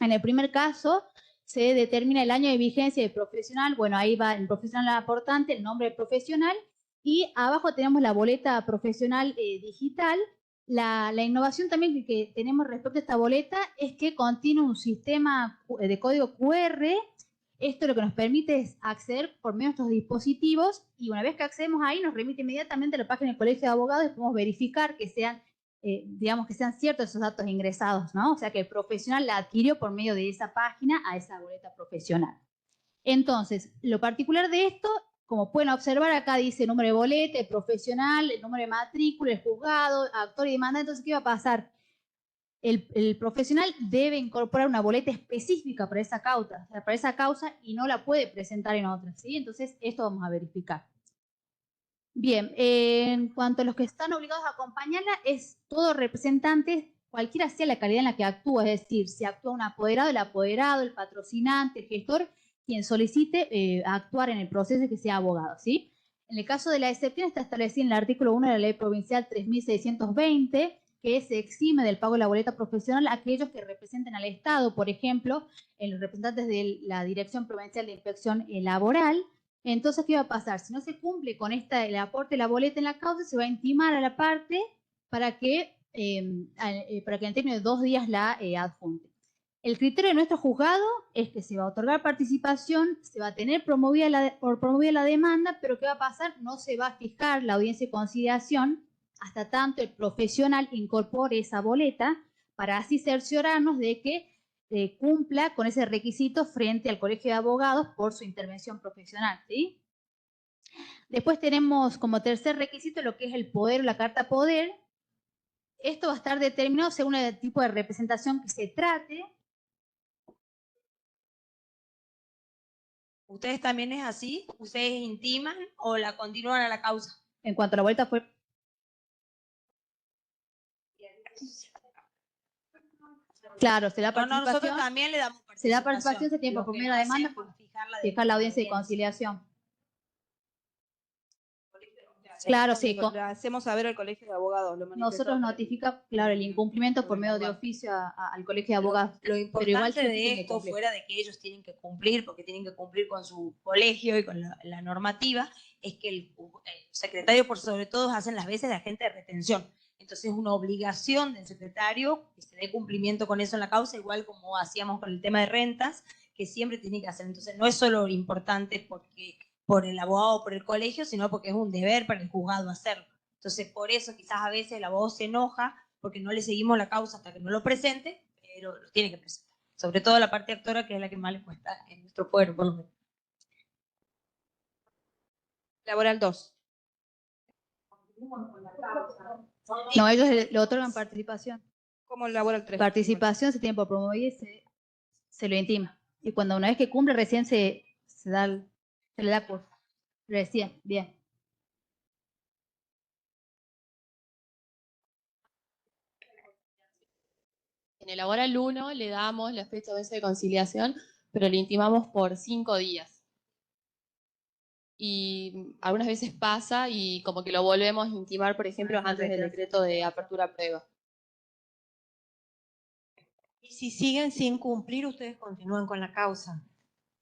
En el primer caso, se determina el año de vigencia del profesional. Bueno, ahí va el profesional aportante, el nombre del profesional, Y abajo tenemos la boleta profesional digital. La innovación también que tenemos respecto a esta boleta es que contiene un sistema de código QR. Esto lo que nos permite es acceder por medio de estos dispositivos, y una vez que accedemos ahí nos remite inmediatamente a la página del Colegio de Abogados y podemos verificar que sean, digamos, que sean ciertos esos datos ingresados, ¿no? O sea que el profesional la adquirió por medio de esa página a esa boleta profesional. Entonces, lo particular de esto, como pueden observar, acá dice número de boleta, el profesional, el número de matrícula, el juzgado, actor y demanda. Entonces, ¿qué va a pasar? El profesional debe incorporar una boleta específica para esa causa, y no la puede presentar en otra, ¿sí? Entonces, esto vamos a verificar. Bien, en cuanto a los que están obligados a acompañarla, es todo representante, cualquiera sea la calidad en la que actúa, es decir, si actúa un apoderado, el patrocinante, el gestor, quien solicite actuar en el proceso, que sea abogado, ¿sí? En el caso de la excepción está establecida en el artículo 1 de la Ley Provincial 3620, que se exime del pago de la boleta profesional a aquellos que representen al Estado, por ejemplo, en los representantes de la Dirección Provincial de Inspección Laboral. Entonces, ¿qué va a pasar? Si no se cumple con el aporte de la boleta en la causa, se va a intimar a la parte para que en términos de 2 días la adjunte. El criterio de nuestro juzgado es que se va a otorgar participación, se va a tener promovida la demanda, pero ¿qué va a pasar? No se va a fijar la audiencia de conciliación hasta tanto el profesional incorpore esa boleta, para así cerciorarnos de que cumpla con ese requisito frente al Colegio de Abogados por su intervención profesional, ¿sí? Después tenemos como tercer requisito lo que es el poder o la carta poder. Esto va a estar determinado según el tipo de representación que se trate. ¿Ustedes también es así? ¿Ustedes intiman o la continúan a la causa? En cuanto a la boleta fue... Claro, se da participación. No, nosotros también le damos participación. Se da participación, se tiene por primera demanda, fijar la audiencia de conciliación. Claro, sí. Le hacemos saber al Colegio de Abogados. Nosotros notifica, claro, el incumplimiento por medio de oficio al Colegio de Abogados. Lo importante de esto, fuera de que ellos tienen que cumplir, porque tienen que cumplir con su colegio y con la normativa, es que el secretario, por sobre todo, hacen las veces de agente de retención. Entonces es una obligación del secretario que se dé cumplimiento con eso en la causa, igual como hacíamos con el tema de rentas, que siempre tiene que hacer. Entonces no es solo importante por el abogado o por el colegio, sino porque es un deber para el juzgado hacerlo. Entonces por eso quizás a veces el abogado se enoja porque no le seguimos la causa hasta que no lo presente, pero lo tiene que presentar. Sobre todo la parte actora, que es la que más le cuesta en nuestro pueblo, por lo menos. Laboral 2. No, ellos le otorgan participación. Como el laboral 3. Participación se tiene por promover y se lo intima. Y cuando una vez que cumple, recién se le da curso. Recién, bien. En el laboral 1 le damos la fecha de audiencia de conciliación, pero le intimamos por 5 días. Y algunas veces pasa y como que lo volvemos a intimar, por ejemplo, antes del decreto de apertura a prueba. Y si siguen sin cumplir, ustedes continúan con la causa.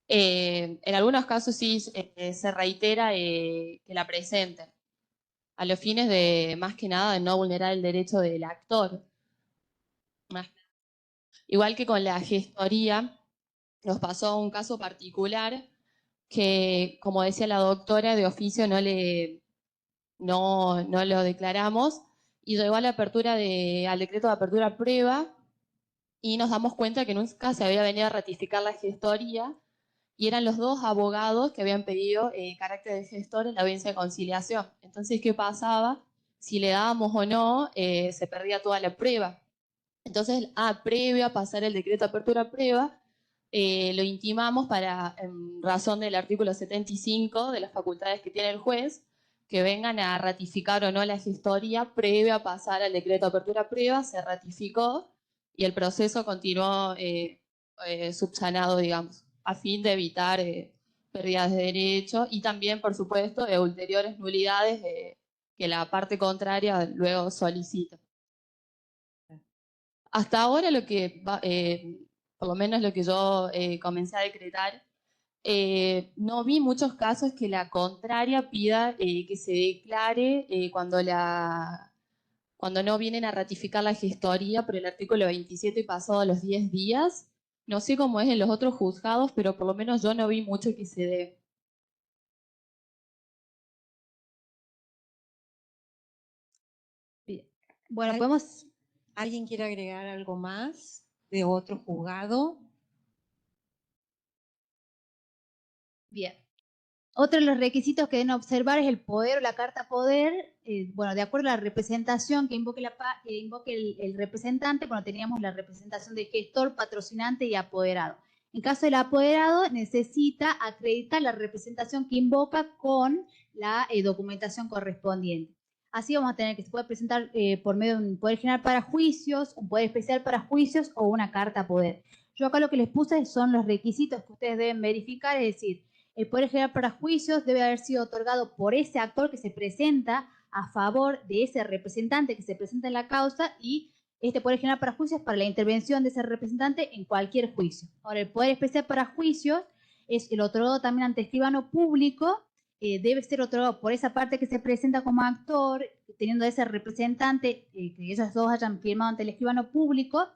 En algunos casos sí se reitera que la presenten, a los fines de, más que nada, de no vulnerar el derecho del actor. Igual que con la gestoría, nos pasó un caso particular que, como decía la doctora, de oficio no lo declaramos, y llegó a la apertura al decreto de apertura a prueba, y nos damos cuenta que nunca se había venido a ratificar la gestoría, y eran los dos abogados que habían pedido carácter de gestor en la audiencia de conciliación. Entonces, ¿qué pasaba? Si le dábamos o no, se perdía toda la prueba. Entonces, previo a pasar el decreto de apertura a prueba, lo intimamos en razón del artículo 75 de las facultades que tiene el juez, que vengan a ratificar o no la gestoría previo a pasar al decreto de apertura a prueba. Se ratificó y el proceso continuó subsanado, digamos, a fin de evitar pérdidas de derecho y también, por supuesto, de ulteriores nulidades que la parte contraria luego solicita. Hasta ahora lo que por lo menos lo que yo comencé a decretar, No vi muchos casos que la contraria pida que se declare cuando no vienen a ratificar la gestoría por el artículo 27 pasado los 10 días. No sé cómo es en los otros juzgados, pero por lo menos yo no vi mucho que se dé. Bien. Bueno, podemos... ¿Alguien quiere agregar algo más de otro juzgado? Bien. Otro de los requisitos que deben observar es el poder o la carta poder. Bueno, de acuerdo a la representación que invoque, el representante, bueno, teníamos la representación de gestor, patrocinante y apoderado. En caso del apoderado, necesita acreditar la representación que invoca con la documentación correspondiente. Así vamos a tener que se puede presentar por medio de un poder general para juicios, un poder especial para juicios o una carta poder. Yo acá lo que les puse son los requisitos que ustedes deben verificar, es decir, el poder general para juicios debe haber sido otorgado por ese actor que se presenta a favor de ese representante que se presenta en la causa, y este poder general para juicios para la intervención de ese representante en cualquier juicio. Ahora, el poder especial para juicios es el otorgado también ante escribano público, debe ser otorgado por esa parte que se presenta como actor, teniendo ese representante, que ellos dos hayan firmado ante el escribano público,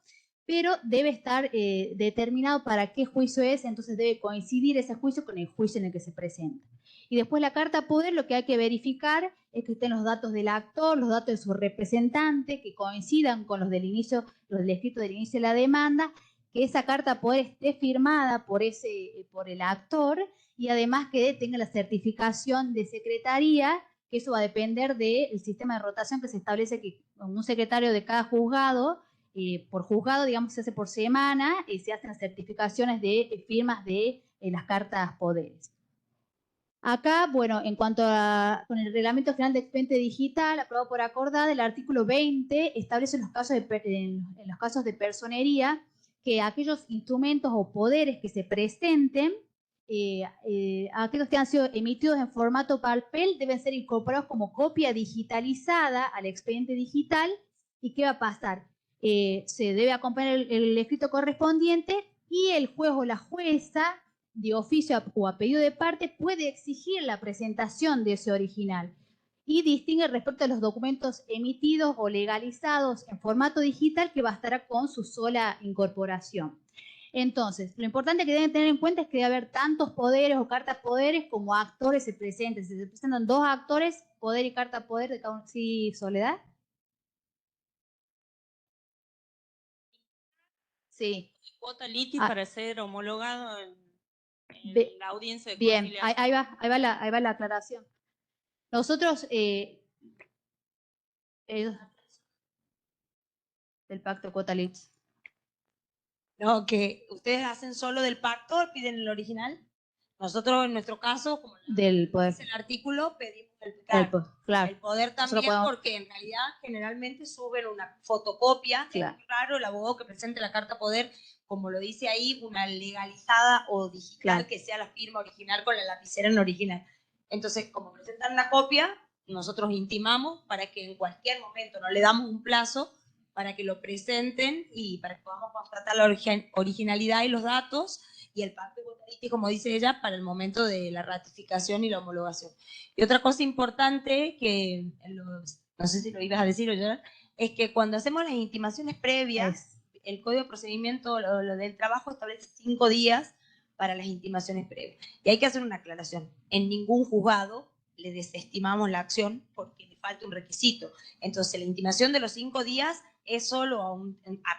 pero debe estar determinado para qué juicio es, entonces debe coincidir ese juicio con el juicio en el que se presenta. Y después la carta poder, lo que hay que verificar es que estén los datos del actor, los datos de su representante, que coincidan con los del inicio, los del escrito del inicio de la demanda, que esa carta poder esté firmada por el actor, y además que tenga la certificación de secretaría, que eso va a depender del sistema de rotación que se establece, que un secretario de cada juzgado, por juzgado, digamos, se hace por semana, y se hacen las certificaciones de firmas de las cartas poderes. Acá, bueno, en cuanto con el Reglamento General de Expediente Digital, aprobado por acordada, el artículo 20 establece en los casos de personería que aquellos instrumentos o poderes que se presenten, aquellos que han sido emitidos en formato papel, deben ser incorporados como copia digitalizada al expediente digital. ¿Y qué va a pasar? Se debe acompañar el escrito correspondiente, y el juez o la jueza, de oficio o a pedido de parte, puede exigir la presentación de ese original, y distingue respecto a los documentos emitidos o legalizados en formato digital, que bastará con su sola incorporación. Entonces, lo importante que deben tener en cuenta es que debe haber tantos poderes o cartas poderes como actores se presenten. Si se presentan dos actores, poder y carta poder de cada uno. ¿Sí, Soledad? Sí. Cuota litis para ser homologado en la audiencia de bien, conciliación. ahí va la aclaración. Nosotros, del pacto cuota litis. No, que ustedes hacen solo del pacto, piden el original. Nosotros, en nuestro caso, como del poder. dice el artículo, pedimos el poder también, porque en realidad generalmente suben una fotocopia. Claro. Es raro el abogado que presente la carta poder, como lo dice ahí, una legalizada o digital, claro, que sea la firma original con la lapicera en original. Entonces, como presentan una copia, nosotros intimamos para que en cualquier momento, no le damos un plazo, para que lo presenten y para que podamos constatar la originalidad y los datos, y el pacto de como dice ella, para el momento de la ratificación y la homologación. Y otra cosa importante, que no sé si lo ibas a decir o yo, es que cuando hacemos las intimaciones previas, el Código de Procedimiento, lo del trabajo, establece 5 días para las intimaciones previas. Y hay que hacer una aclaración. En ningún juzgado le desestimamos la acción porque le falta un requisito. Entonces, la intimación de los 5 días es solo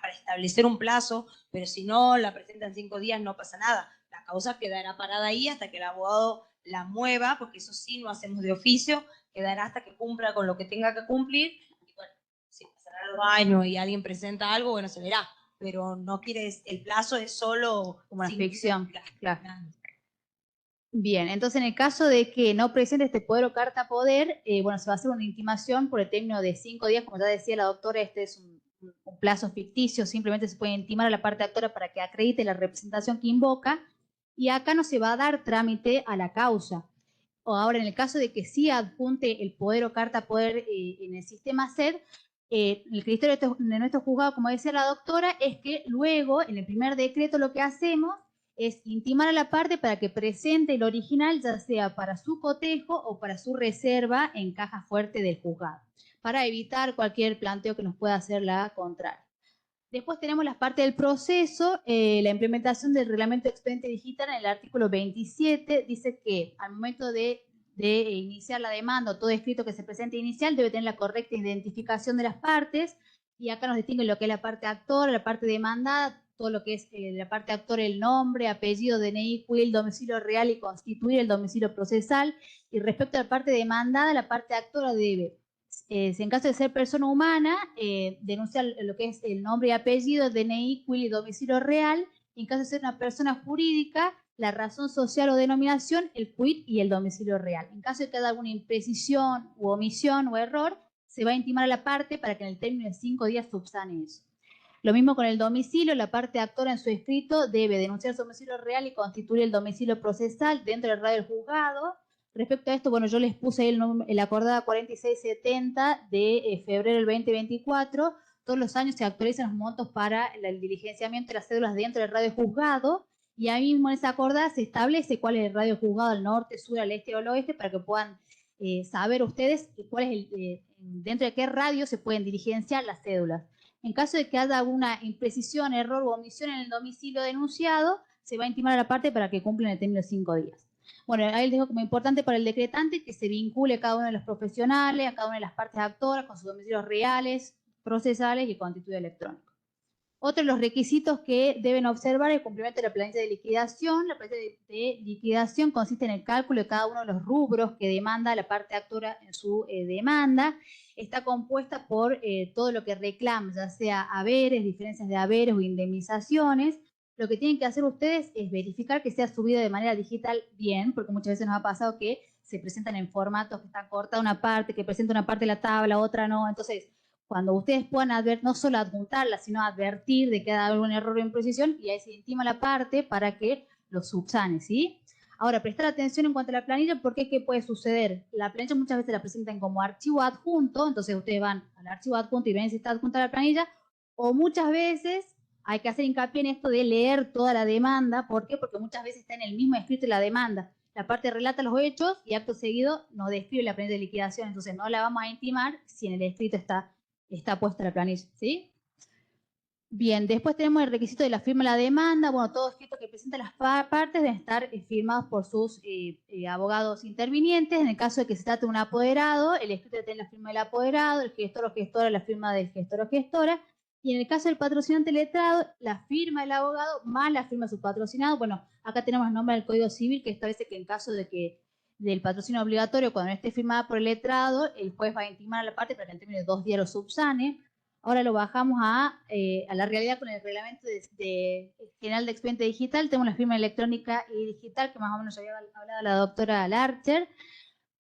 para establecer un plazo, pero si no la presentan 5 días no pasa nada. La causa quedará parada ahí hasta que el abogado la mueva, porque eso sí no hacemos de oficio, quedará hasta que cumpla con lo que tenga que cumplir. Y bueno, si pasará los años y alguien presenta algo, bueno, se verá. Pero no el plazo es solo como una ficción. Claro. Bien, entonces en el caso de que no presente este poder o carta poder, bueno, se va a hacer una intimación por el término de 5 días, como ya decía la doctora, este es un plazo ficticio, simplemente se puede intimar a la parte actora para que acredite la representación que invoca, y acá no se va a dar trámite a la causa. O ahora, en el caso de que sí adjunte el poder o carta poder en el sistema SED, el criterio de nuestro juzgado, como decía la doctora, es que luego, en el primer decreto, lo que hacemos es intimar a la parte para que presente el original, ya sea para su cotejo o para su reserva en caja fuerte del juzgado, para evitar cualquier planteo que nos pueda hacer la contraria. Después tenemos la parte del proceso, la implementación del reglamento de expediente digital en el artículo 27, dice que al momento de iniciar la demanda o todo escrito que se presente inicial debe tener la correcta identificación de las partes, y acá nos distingue lo que es la parte actora, la parte demandada, todo lo que es la parte actora, el nombre, apellido, DNI, CUIL, domicilio real y constituir el domicilio procesal. Y respecto a la parte demandada, la parte actora debe, en caso de ser persona humana, denunciar lo que es el nombre y apellido, DNI, CUIL y domicilio real. Y en caso de ser una persona jurídica, la razón social o denominación, el CUIT y el domicilio real. En caso de que haya alguna imprecisión u omisión o error, se va a intimar a la parte para que en el término de 5 días subsane eso. Lo mismo con el domicilio, la parte actora en su escrito debe denunciar su domicilio real y constituir el domicilio procesal dentro del radio del juzgado. Respecto a esto, bueno, yo les puse el acordada 4670 de febrero del 2024. Todos los años se actualizan los montos para el diligenciamiento de las cédulas dentro del radio juzgado, y ahí mismo en esa acordada se establece cuál es el radio juzgado al norte, sur, al este o al oeste, para que puedan saber ustedes cuál es dentro de qué radio se pueden diligenciar las cédulas. En caso de que haya alguna imprecisión, error u omisión en el domicilio denunciado, se va a intimar a la parte para que cumplan el término de 5 días. Bueno, ahí les digo como importante para el decretante que se vincule a cada uno de los profesionales, a cada una de las partes actoras con sus domicilios reales, procesales y constituido electrónico. Otro de los requisitos que deben observar es el cumplimiento de la planilla de liquidación. La planilla de liquidación consiste en el cálculo de cada uno de los rubros que demanda la parte actora en su demanda. Está compuesta por todo lo que reclama, ya sea haberes, diferencias de haberes o indemnizaciones. Lo que tienen que hacer ustedes es verificar que sea subido de manera digital bien, porque muchas veces nos ha pasado que se presentan en formatos que está cortada una parte, que presenta una parte de la tabla, otra no. Entonces, cuando ustedes puedan no solo adjuntarla, sino advertir de que hay algún error o imprecisión, y ahí se intima la parte para que lo subsane, ¿sí? Ahora, prestar atención en cuanto a la planilla, porque ¿qué puede suceder? La planilla muchas veces la presentan como archivo adjunto, entonces ustedes van al archivo adjunto y ven si está adjunta la planilla, o muchas veces hay que hacer hincapié en esto de leer toda la demanda. ¿Por qué? Porque muchas veces está en el mismo escrito de la demanda. La parte relata los hechos y acto seguido nos describe la planilla de liquidación, entonces no la vamos a intimar si en el escrito está puesta la planilla, ¿sí? Bien, después tenemos el requisito de la firma de la demanda. Bueno, todo escrito que presenta las partes deben estar firmados por sus abogados intervinientes. En el caso de que se trate de un apoderado, el escrito debe tener la firma del apoderado, el gestor o gestora, la firma del gestor o gestora. Y en el caso del patrocinante letrado, la firma del abogado más la firma de su patrocinado. Bueno, acá tenemos el nombre del Código Civil, que establece que en caso de que del patrocinio obligatorio, cuando no esté firmada por el letrado, el juez va a intimar a la parte para que en términos de 2 días lo subsane. Ahora lo bajamos a la realidad con el reglamento general de expediente digital. Tenemos la firma electrónica y digital, que más o menos ya había hablado la doctora Larcher.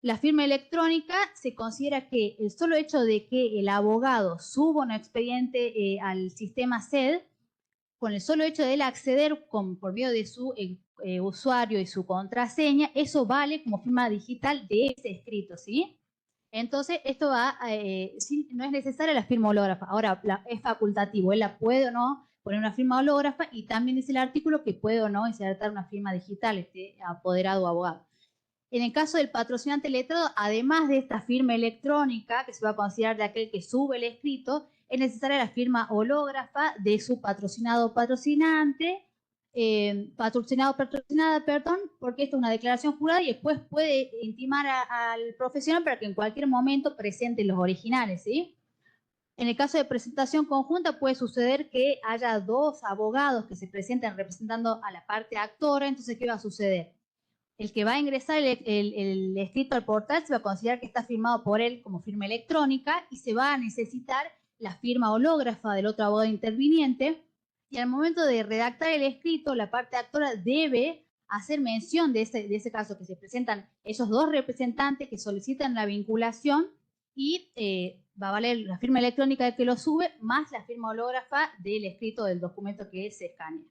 La firma electrónica se considera que el solo hecho de que el abogado suba un expediente al sistema SED, con el solo hecho de él acceder por medio de su usuario y su contraseña, eso vale como firma digital de ese escrito, ¿sí? Entonces, esto no es necesaria la firma hológrafa. Ahora, es facultativo, él la puede o no poner una firma hológrafa, y también dice el artículo que puede o no insertar una firma digital, apoderado o abogado. En el caso del patrocinante letrado, además de esta firma electrónica, que se va a considerar de aquel que sube el escrito, es necesaria la firma hológrafa de su patrocinado o patrocinante, patrocinada, perdón, porque esto es una declaración jurada y después puede intimar al profesional para que en cualquier momento presente los originales, ¿sí? En el caso de presentación conjunta puede suceder que haya 2 abogados que se presenten representando a la parte actora. Entonces, ¿qué va a suceder? El que va a ingresar el escrito al portal se va a considerar que está firmado por él como firma electrónica, y se va a necesitar la firma hológrafa del otro abogado interviniente. Y al momento de redactar el escrito, la parte actora debe hacer mención de ese caso, que se presentan esos 2 representantes que solicitan la vinculación, y va a valer la firma electrónica del que lo sube más la firma hológrafa del escrito del documento que se escanea.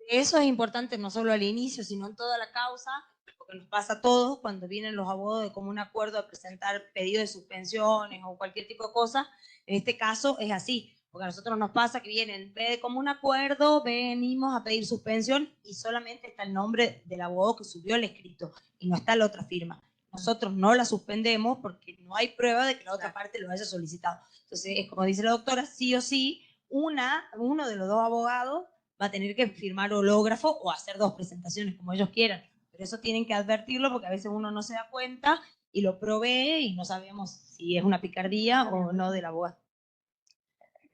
Eso es importante no solo al inicio, sino en toda la causa, porque nos pasa a todos cuando vienen los abogados de común acuerdo a presentar pedidos de suspensiones o cualquier tipo de cosa. En este caso es así, Porque a nosotros nos pasa que vienen, ve como un acuerdo, venimos a pedir suspensión y solamente está el nombre del abogado que subió el escrito y no está la otra firma. Nosotros no la suspendemos porque no hay prueba de que la otra parte lo haya solicitado. Entonces, como dice la doctora, sí o sí, uno de los dos abogados va a tener que firmar hológrafo o hacer 2 presentaciones, como ellos quieran. Pero eso tienen que advertirlo porque a veces uno no se da cuenta y lo provee y no sabemos si es una picardía o no del abogado.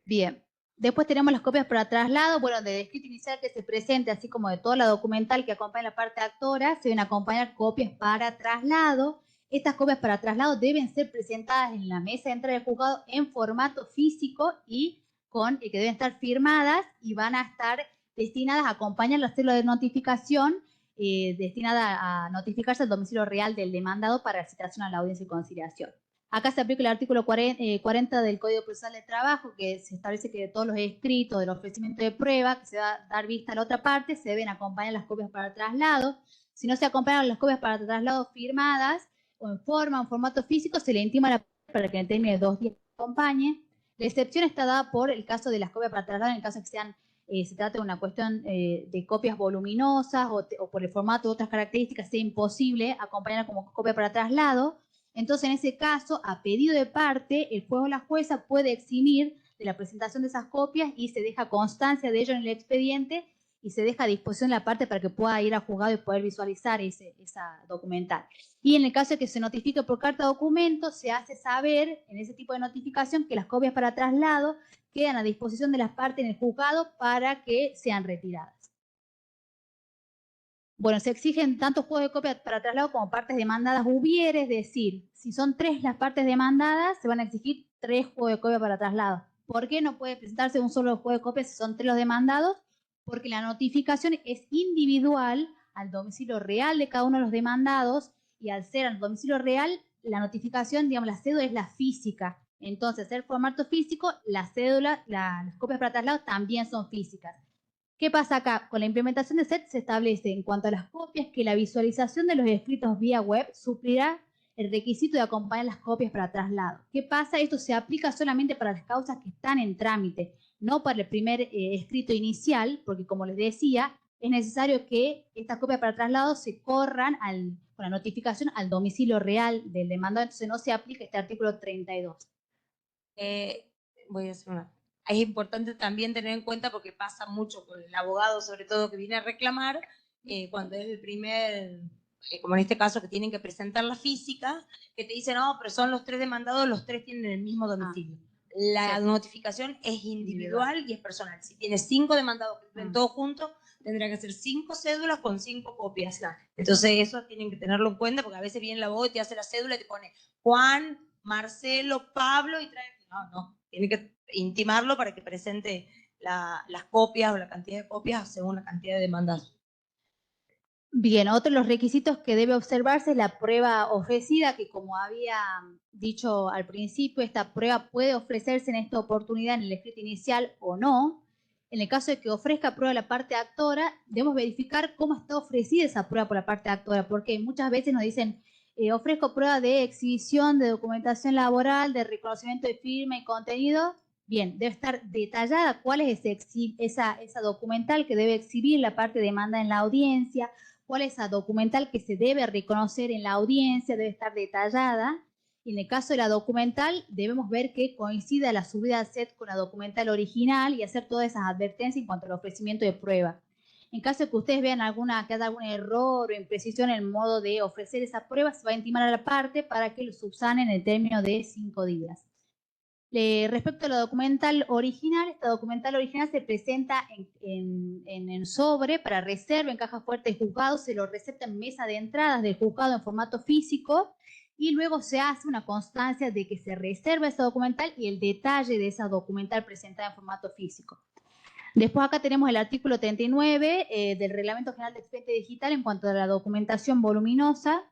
Bien. Después tenemos las copias para traslado. Bueno, del escrito inicial que se presente, así como de toda la documental que acompaña la parte actora, se deben acompañar copias para traslado. Estas copias para traslado deben ser presentadas en la mesa de entrada del juzgado en formato físico y que deben estar firmadas y van a estar destinadas a acompañar la célula de notificación destinada a notificarse al domicilio real del demandado para la citación a la audiencia de conciliación. Acá se aplica el artículo 40 del Código Procesal de Trabajo, que se establece que de todos los escritos del ofrecimiento de prueba que se va a dar vista a la otra parte, se deben acompañar las copias para traslado. Si no se acompañan las copias para traslado firmadas o en formato físico, se le intima a la parte para que en términos de 2 días acompañe. La excepción está dada por el caso de las copias para traslado, en el caso de que se trate de una cuestión de copias voluminosas o por el formato u otras características sea imposible acompañar como copia para traslado. Entonces, en ese caso, a pedido de parte, el juez o la jueza puede eximir de la presentación de esas copias y se deja constancia de ello en el expediente y se deja a disposición de la parte para que pueda ir al juzgado y poder visualizar esa documental. Y en el caso de que se notifique por carta documento, se hace saber en ese tipo de notificación que las copias para traslado quedan a disposición de las partes en el juzgado para que sean retiradas. Bueno, se exigen tanto juegos de copia para traslado como partes demandadas hubiere, es decir, si son 3 las partes demandadas, se van a exigir 3 juegos de copia para traslado. ¿Por qué no puede presentarse un solo juego de copia si son 3 los demandados? Porque la notificación es individual al domicilio real de cada uno de los demandados y al ser al domicilio real, la notificación, digamos, la cédula es la física. Entonces, el formato físico, la cédula, las copias para traslado también son físicas. ¿Qué pasa acá? Con la implementación de SET se establece en cuanto a las copias que la visualización de los escritos vía web suplirá el requisito de acompañar las copias para traslado. ¿Qué pasa? Esto se aplica solamente para las causas que están en trámite, no para el primer escrito inicial, porque como les decía, es necesario que estas copias para traslado se corran con la notificación al domicilio real del demandado, entonces no se aplica este artículo 32. Voy a hacer una... Es importante también tener en cuenta, porque pasa mucho con el abogado, sobre todo, que viene a reclamar, cuando es el primer, como en este caso, que tienen que presentar la física, que te dicen, no, pero son los 3 demandados, los 3 tienen el mismo domicilio. La notificación es individual y es personal. Si tienes 5 demandados que estén todos juntos, tendrá que hacer 5 cédulas con 5 copias. Entonces eso tienen que tenerlo en cuenta, porque a veces viene el abogado y te hace la cédula y te pone Juan, Marcelo, Pablo y trae... No, tiene que intimarlo para que presente las copias o la cantidad de copias según la cantidad de demandas. Bien, otro de los requisitos que debe observarse es la prueba ofrecida, que como había dicho al principio, esta prueba puede ofrecerse en esta oportunidad en el escrito inicial o no. En el caso de que ofrezca prueba la parte actora, debemos verificar cómo está ofrecida esa prueba por la parte actora, porque muchas veces nos dicen, ofrezco prueba de exhibición, de documentación laboral, de reconocimiento de firma y contenido. Bien, debe estar detallada cuál es esa documental que debe exhibir la parte demanda en la audiencia, cuál es esa documental que se debe reconocer en la audiencia, debe estar detallada. Y en el caso de la documental, debemos ver que coincida la subida a SET con la documental original y hacer todas esas advertencias en cuanto al ofrecimiento de prueba. En caso de que ustedes vean que haya algún error o imprecisión en el modo de ofrecer esa prueba, se va a intimar a la parte para que lo subsanen en el término de 5 días. Respecto a la documental original, esta documental original se presenta en sobre para reserva en caja fuerte de juzgado, se lo recepta en mesa de entradas del juzgado en formato físico y luego se hace una constancia de que se reserva esa documental y el detalle de esa documental presentada en formato físico. Después acá tenemos el artículo 39 del Reglamento General de Expediente Digital en cuanto a la documentación voluminosa.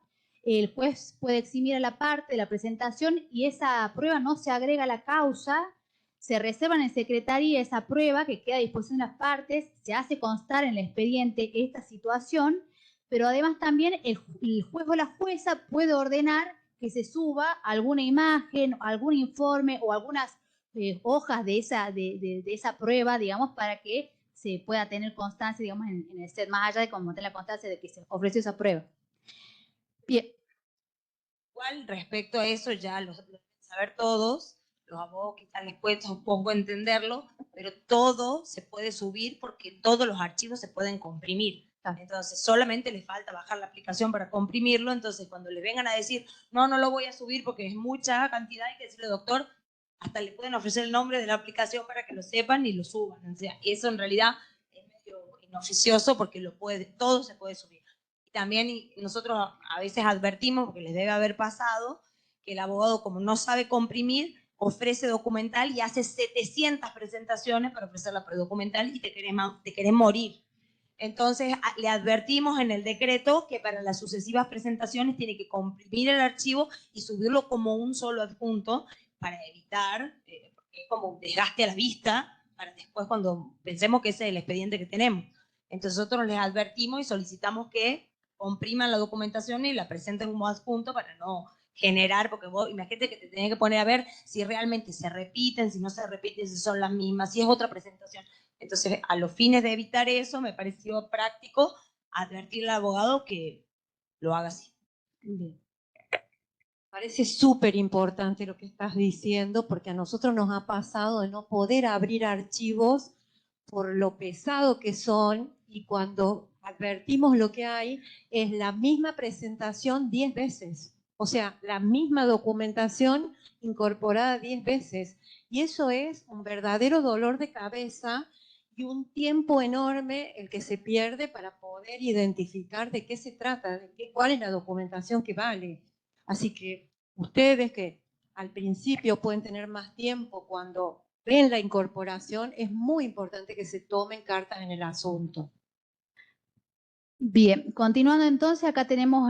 El juez puede eximir a la parte de la presentación y esa prueba no se agrega a la causa, se reserva en secretaría esa prueba que queda a disposición de las partes, se hace constar en el expediente esta situación, pero además también el juez o la jueza puede ordenar que se suba alguna imagen, algún informe o algunas hojas de esa prueba, digamos, para que se pueda tener constancia, digamos, en el set, más allá de como tener la constancia de que se ofreció esa prueba. Bien. Igual, respecto a eso, ya lo deben saber todos, los abogados quizás les cuesta un poco entenderlo, pero todo se puede subir porque todos los archivos se pueden comprimir. Entonces, solamente les falta bajar la aplicación para comprimirlo. Entonces, cuando le vengan a decir, no lo voy a subir porque es mucha cantidad, hay que decirle, doctor, hasta le pueden ofrecer el nombre de la aplicación para que lo sepan y lo suban. O sea, eso en realidad es medio inoficioso porque todo se puede subir. Y también nosotros a veces advertimos, porque les debe haber pasado, que el abogado, como no sabe comprimir, ofrece documental y hace 700 presentaciones para ofrecer la predocumental y te querés morir. Entonces, le advertimos en el decreto que para las sucesivas presentaciones tiene que comprimir el archivo y subirlo como un solo adjunto para evitar, porque es como un desgaste a la vista, para después cuando pensemos que ese es el expediente que tenemos. Entonces, nosotros les advertimos y solicitamos que compriman la documentación y la presenten como adjunto para no generar, porque vos imagínate que te tenés que poner a ver si realmente se repiten, si no se repiten, si son las mismas, si es otra presentación. Entonces, a los fines de evitar eso, me pareció práctico advertirle al abogado que lo haga así. Bien. Parece súper importante lo que estás diciendo, porque a nosotros nos ha pasado de no poder abrir archivos por lo pesado que son, y cuando advertimos lo que hay, es la misma presentación 10 veces. O sea, la misma documentación incorporada 10 veces. Y eso es un verdadero dolor de cabeza y un tiempo enorme el que se pierde para poder identificar de qué se trata, cuál es la documentación que vale. Así que ustedes que al principio pueden tener más tiempo cuando ven la incorporación, es muy importante que se tomen cartas en el asunto. Bien, continuando entonces, acá tenemos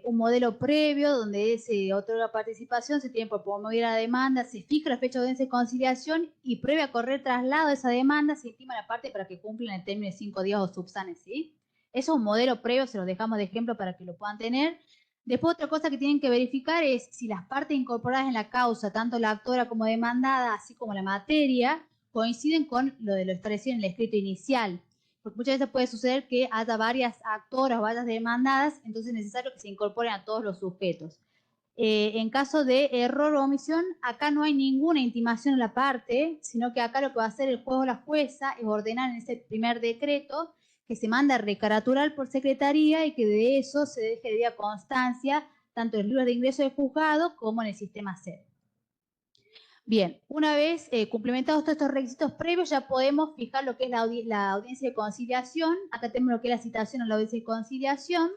un modelo previo donde se otorga participación, se tiene por promover la demanda, se fija la fecha de audiencia de conciliación y previo a correr traslado de esa demanda se intima la parte para que cumplan el término de 5 días o subsanes, ¿sí? Eso es un modelo previo, se los dejamos de ejemplo para que lo puedan tener. Después otra cosa que tienen que verificar es si las partes incorporadas en la causa, tanto la actora como demandada, así como la materia, coinciden con lo establecido en el escrito inicial. Porque muchas veces puede suceder que haya varias actoras o varias demandadas, entonces es necesario que se incorporen a todos los sujetos. En caso de error o omisión, acá no hay ninguna intimación en la parte, sino que acá lo que va a hacer el juez o la jueza es ordenar en ese primer decreto que se manda a recaraturar por secretaría y que de eso se deje de día constancia tanto en el libro de ingreso del juzgado como en el sistema SED. Bien, una vez cumplimentados todos estos requisitos previos, ya podemos fijar lo que es la audiencia de conciliación. Acá tenemos lo que es la citación a la audiencia de conciliación.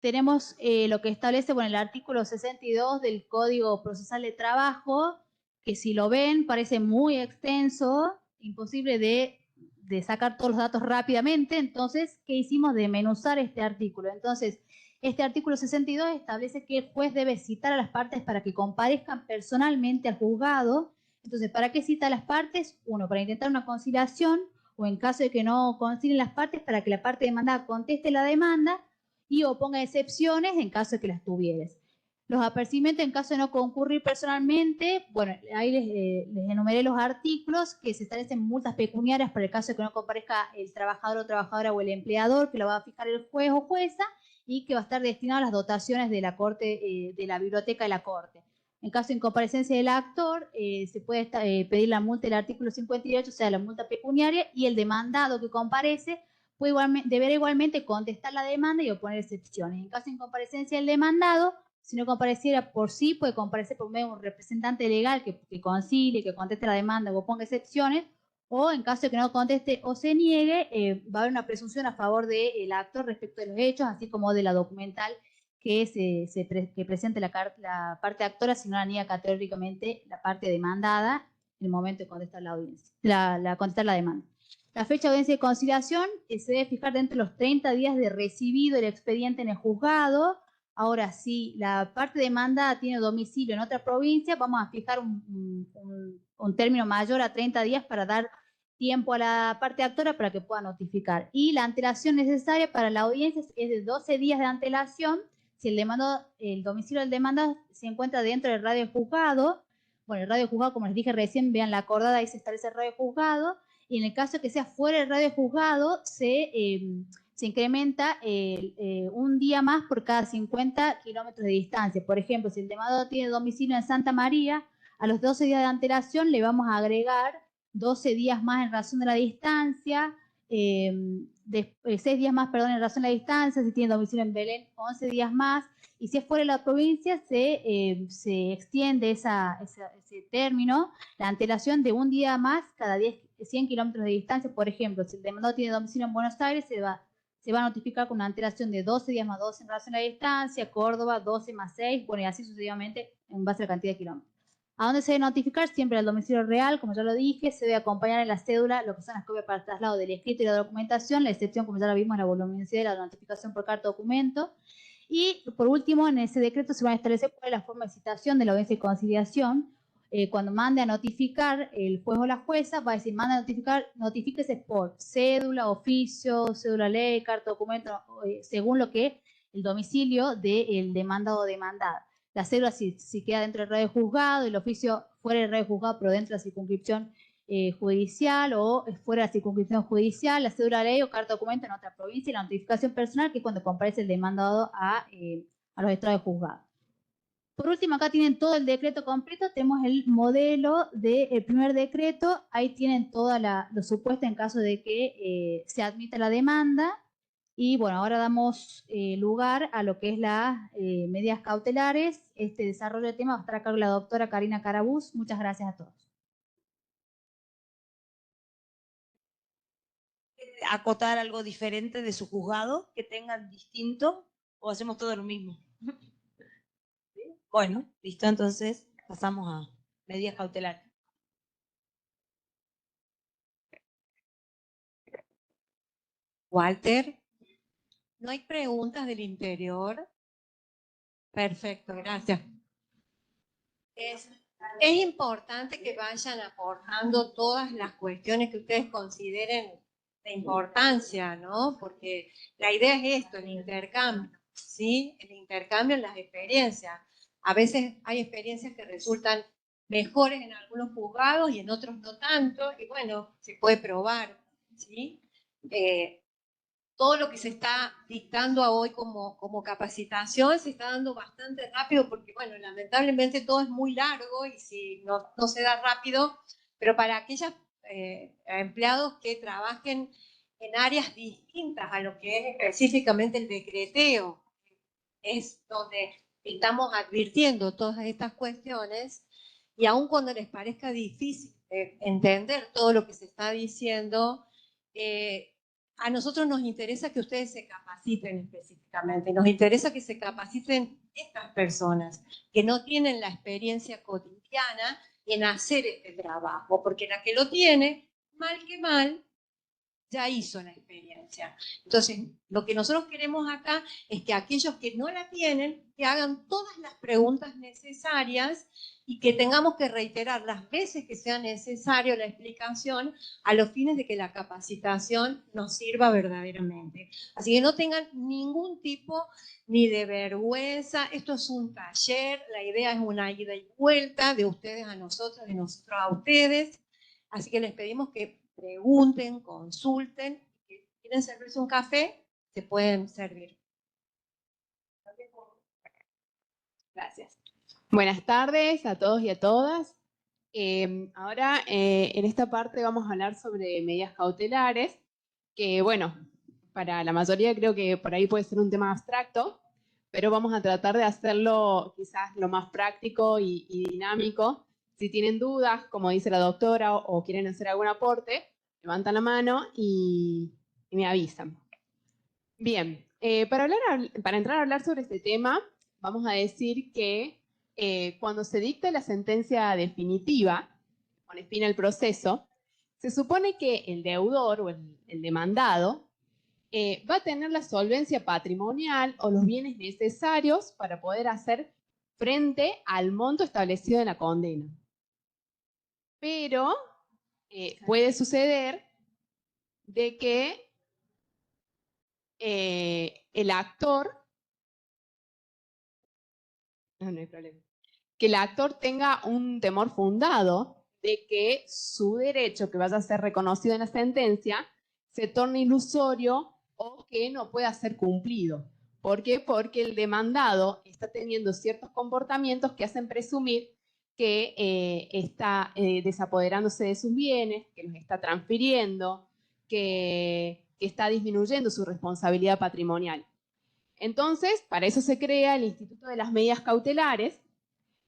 Tenemos lo que establece, bueno, el artículo 62 del Código Procesal de Trabajo, que si lo ven parece muy extenso, imposible de sacar todos los datos rápidamente. Entonces, ¿qué hicimos? Desmenuzar este artículo. Entonces, este artículo 62 establece que el juez debe citar a las partes para que comparezcan personalmente al juzgado. Entonces, ¿para qué cita a las partes? Uno, para intentar una conciliación, o en caso de que no concilien las partes, para que la parte demandada conteste la demanda y oponga excepciones en caso de que las tuvieres. Los apercibimientos en caso de no concurrir personalmente, bueno, ahí les enumeré los artículos que se establecen multas pecuniarias para el caso de que no comparezca el trabajador o trabajadora o el empleador, que lo va a fijar el juez o jueza, y que va a estar destinado a las dotaciones de la corte, de la biblioteca de la corte. En caso de incomparecencia del actor, se puede pedir la multa del artículo 58, o sea, la multa pecuniaria, y el demandado que comparece deberá igualmente contestar la demanda y oponer excepciones. En caso de incomparecencia del demandado, si no compareciera por sí, puede comparecer por medio de un representante legal que concilie, que conteste la demanda o oponga excepciones, o en caso de que no conteste o se niegue, va a haber una presunción a favor del actor respecto de los hechos, así como de la documental que presente la parte actora, si no la niega categóricamente la parte demandada en el momento de contestar la audiencia, contestar la demanda. La fecha de audiencia de conciliación se debe fijar dentro de los 30 días de recibido el expediente en el juzgado. Ahora, si la parte demandada tiene domicilio en otra provincia, vamos a fijar un término mayor a 30 días para dar tiempo a la parte actora para que pueda notificar. Y la antelación necesaria para la audiencia es de 12 días de antelación si el domicilio del demandado se encuentra dentro del radio del juzgado. Bueno, el radio juzgado, como les dije recién, vean la acordada, ahí se establece el radio juzgado, y en el caso que sea fuera del radio juzgado, se incrementa un día más por cada 50 kilómetros de distancia. Por ejemplo, si el demandado tiene domicilio en Santa María, a los 12 días de antelación le vamos a agregar 12 días más en razón de la distancia, 6 días más, perdón, en razón de la distancia, si tiene domicilio en Belén, 11 días más, y si es fuera de la provincia, se extiende ese término, la antelación de un día más cada 100 kilómetros de distancia. Por ejemplo, si el demandado tiene domicilio en Buenos Aires, se va a notificar con una antelación de 12 días más 12 en relación a la distancia, Córdoba 12 más 6, bueno, y así sucesivamente en base a la cantidad de kilómetros. ¿A dónde se debe notificar? Siempre al domicilio real, como ya lo dije, se debe acompañar en la cédula lo que son las copias para el traslado del escrito y la documentación, la excepción, como ya lo vimos, la voluminosidad de la notificación por carta o documento. Y por último, en ese decreto se va a establecer cuál es la forma de citación de la audiencia de conciliación. Cuando mande a notificar el juez o la jueza, va a decir, manda a notificar, notifíquese por cédula, oficio, cédula ley, carta, documento, según lo que el domicilio del demandado o demandada. La cédula si queda dentro del radio juzgado, el oficio fuera del radio juzgado, pero dentro de la circunscripción judicial, o fuera de la circunscripción judicial, la cédula ley o carta documento en otra provincia, y la notificación personal, que es cuando comparece el demandado a los estrados de juzgado. Por último, acá tienen todo el decreto completo, tenemos el modelo del primer decreto, ahí tienen todos los supuestos en caso de que se admita la demanda. Y bueno, ahora damos lugar a lo que es las medidas cautelares. Este desarrollo de tema va a estar a cargo de la doctora Karina Carabús. Muchas gracias a todos. ¿Acotar algo diferente de su juzgado que tengan distinto o hacemos todo lo mismo? Bueno, listo, entonces pasamos a medidas cautelares. Walter, ¿no hay preguntas del interior? Perfecto, gracias. Es importante que vayan aportando todas las cuestiones que ustedes consideren de importancia, ¿no? Porque la idea es esto, el intercambio, ¿sí? El intercambio en las experiencias. A veces hay experiencias que resultan mejores en algunos juzgados y en otros no tanto, y bueno, se puede probar, ¿sí? Todo lo que se está dictando hoy como capacitación se está dando bastante rápido porque, bueno, lamentablemente todo es muy largo y si no se da rápido, pero para aquellos empleados que trabajen en áreas distintas a lo que es específicamente el decreteo, es donde estamos advirtiendo todas estas cuestiones, y aun cuando les parezca difícil entender todo lo que se está diciendo, a nosotros nos interesa que ustedes se capaciten específicamente, nos interesa que se capaciten estas personas que no tienen la experiencia cotidiana en hacer este trabajo, porque la que lo tiene, mal que mal, ya hizo la experiencia. Entonces, lo que nosotros queremos acá es que aquellos que no la tienen, que hagan todas las preguntas necesarias y que tengamos que reiterar las veces que sea necesario la explicación a los fines de que la capacitación nos sirva verdaderamente. Así que no tengan ningún tipo ni de vergüenza. Esto es un taller, la idea es una ida y vuelta de ustedes a nosotros, de nosotros a ustedes. Así que les pedimos que pregunten, consulten. Si quieren servirse un café, se pueden servir. Gracias. Buenas tardes a todos y a todas. Ahora, en esta parte vamos a hablar sobre medidas cautelares, que bueno, para la mayoría creo que por ahí puede ser un tema abstracto, pero vamos a tratar de hacerlo quizás lo más práctico y dinámico. Si tienen dudas, como dice la doctora, o quieren hacer algún aporte, levantan la mano y me avisan. Bien, para entrar a hablar sobre este tema, vamos a decir que cuando se dicta la sentencia definitiva, pone fin al proceso, se supone que el deudor o el demandado va a tener la solvencia patrimonial o los bienes necesarios para poder hacer frente al monto establecido en la condena. Pero puede suceder de que el actor, no hay problema, que el actor tenga un temor fundado de que su derecho, que vaya a ser reconocido en la sentencia, se torne ilusorio o que no pueda ser cumplido. ¿Por qué? Porque el demandado está teniendo ciertos comportamientos que hacen presumir que está desapoderándose de sus bienes, que los está transfiriendo, que está disminuyendo su responsabilidad patrimonial. Entonces, para eso se crea el Instituto de las Medidas Cautelares,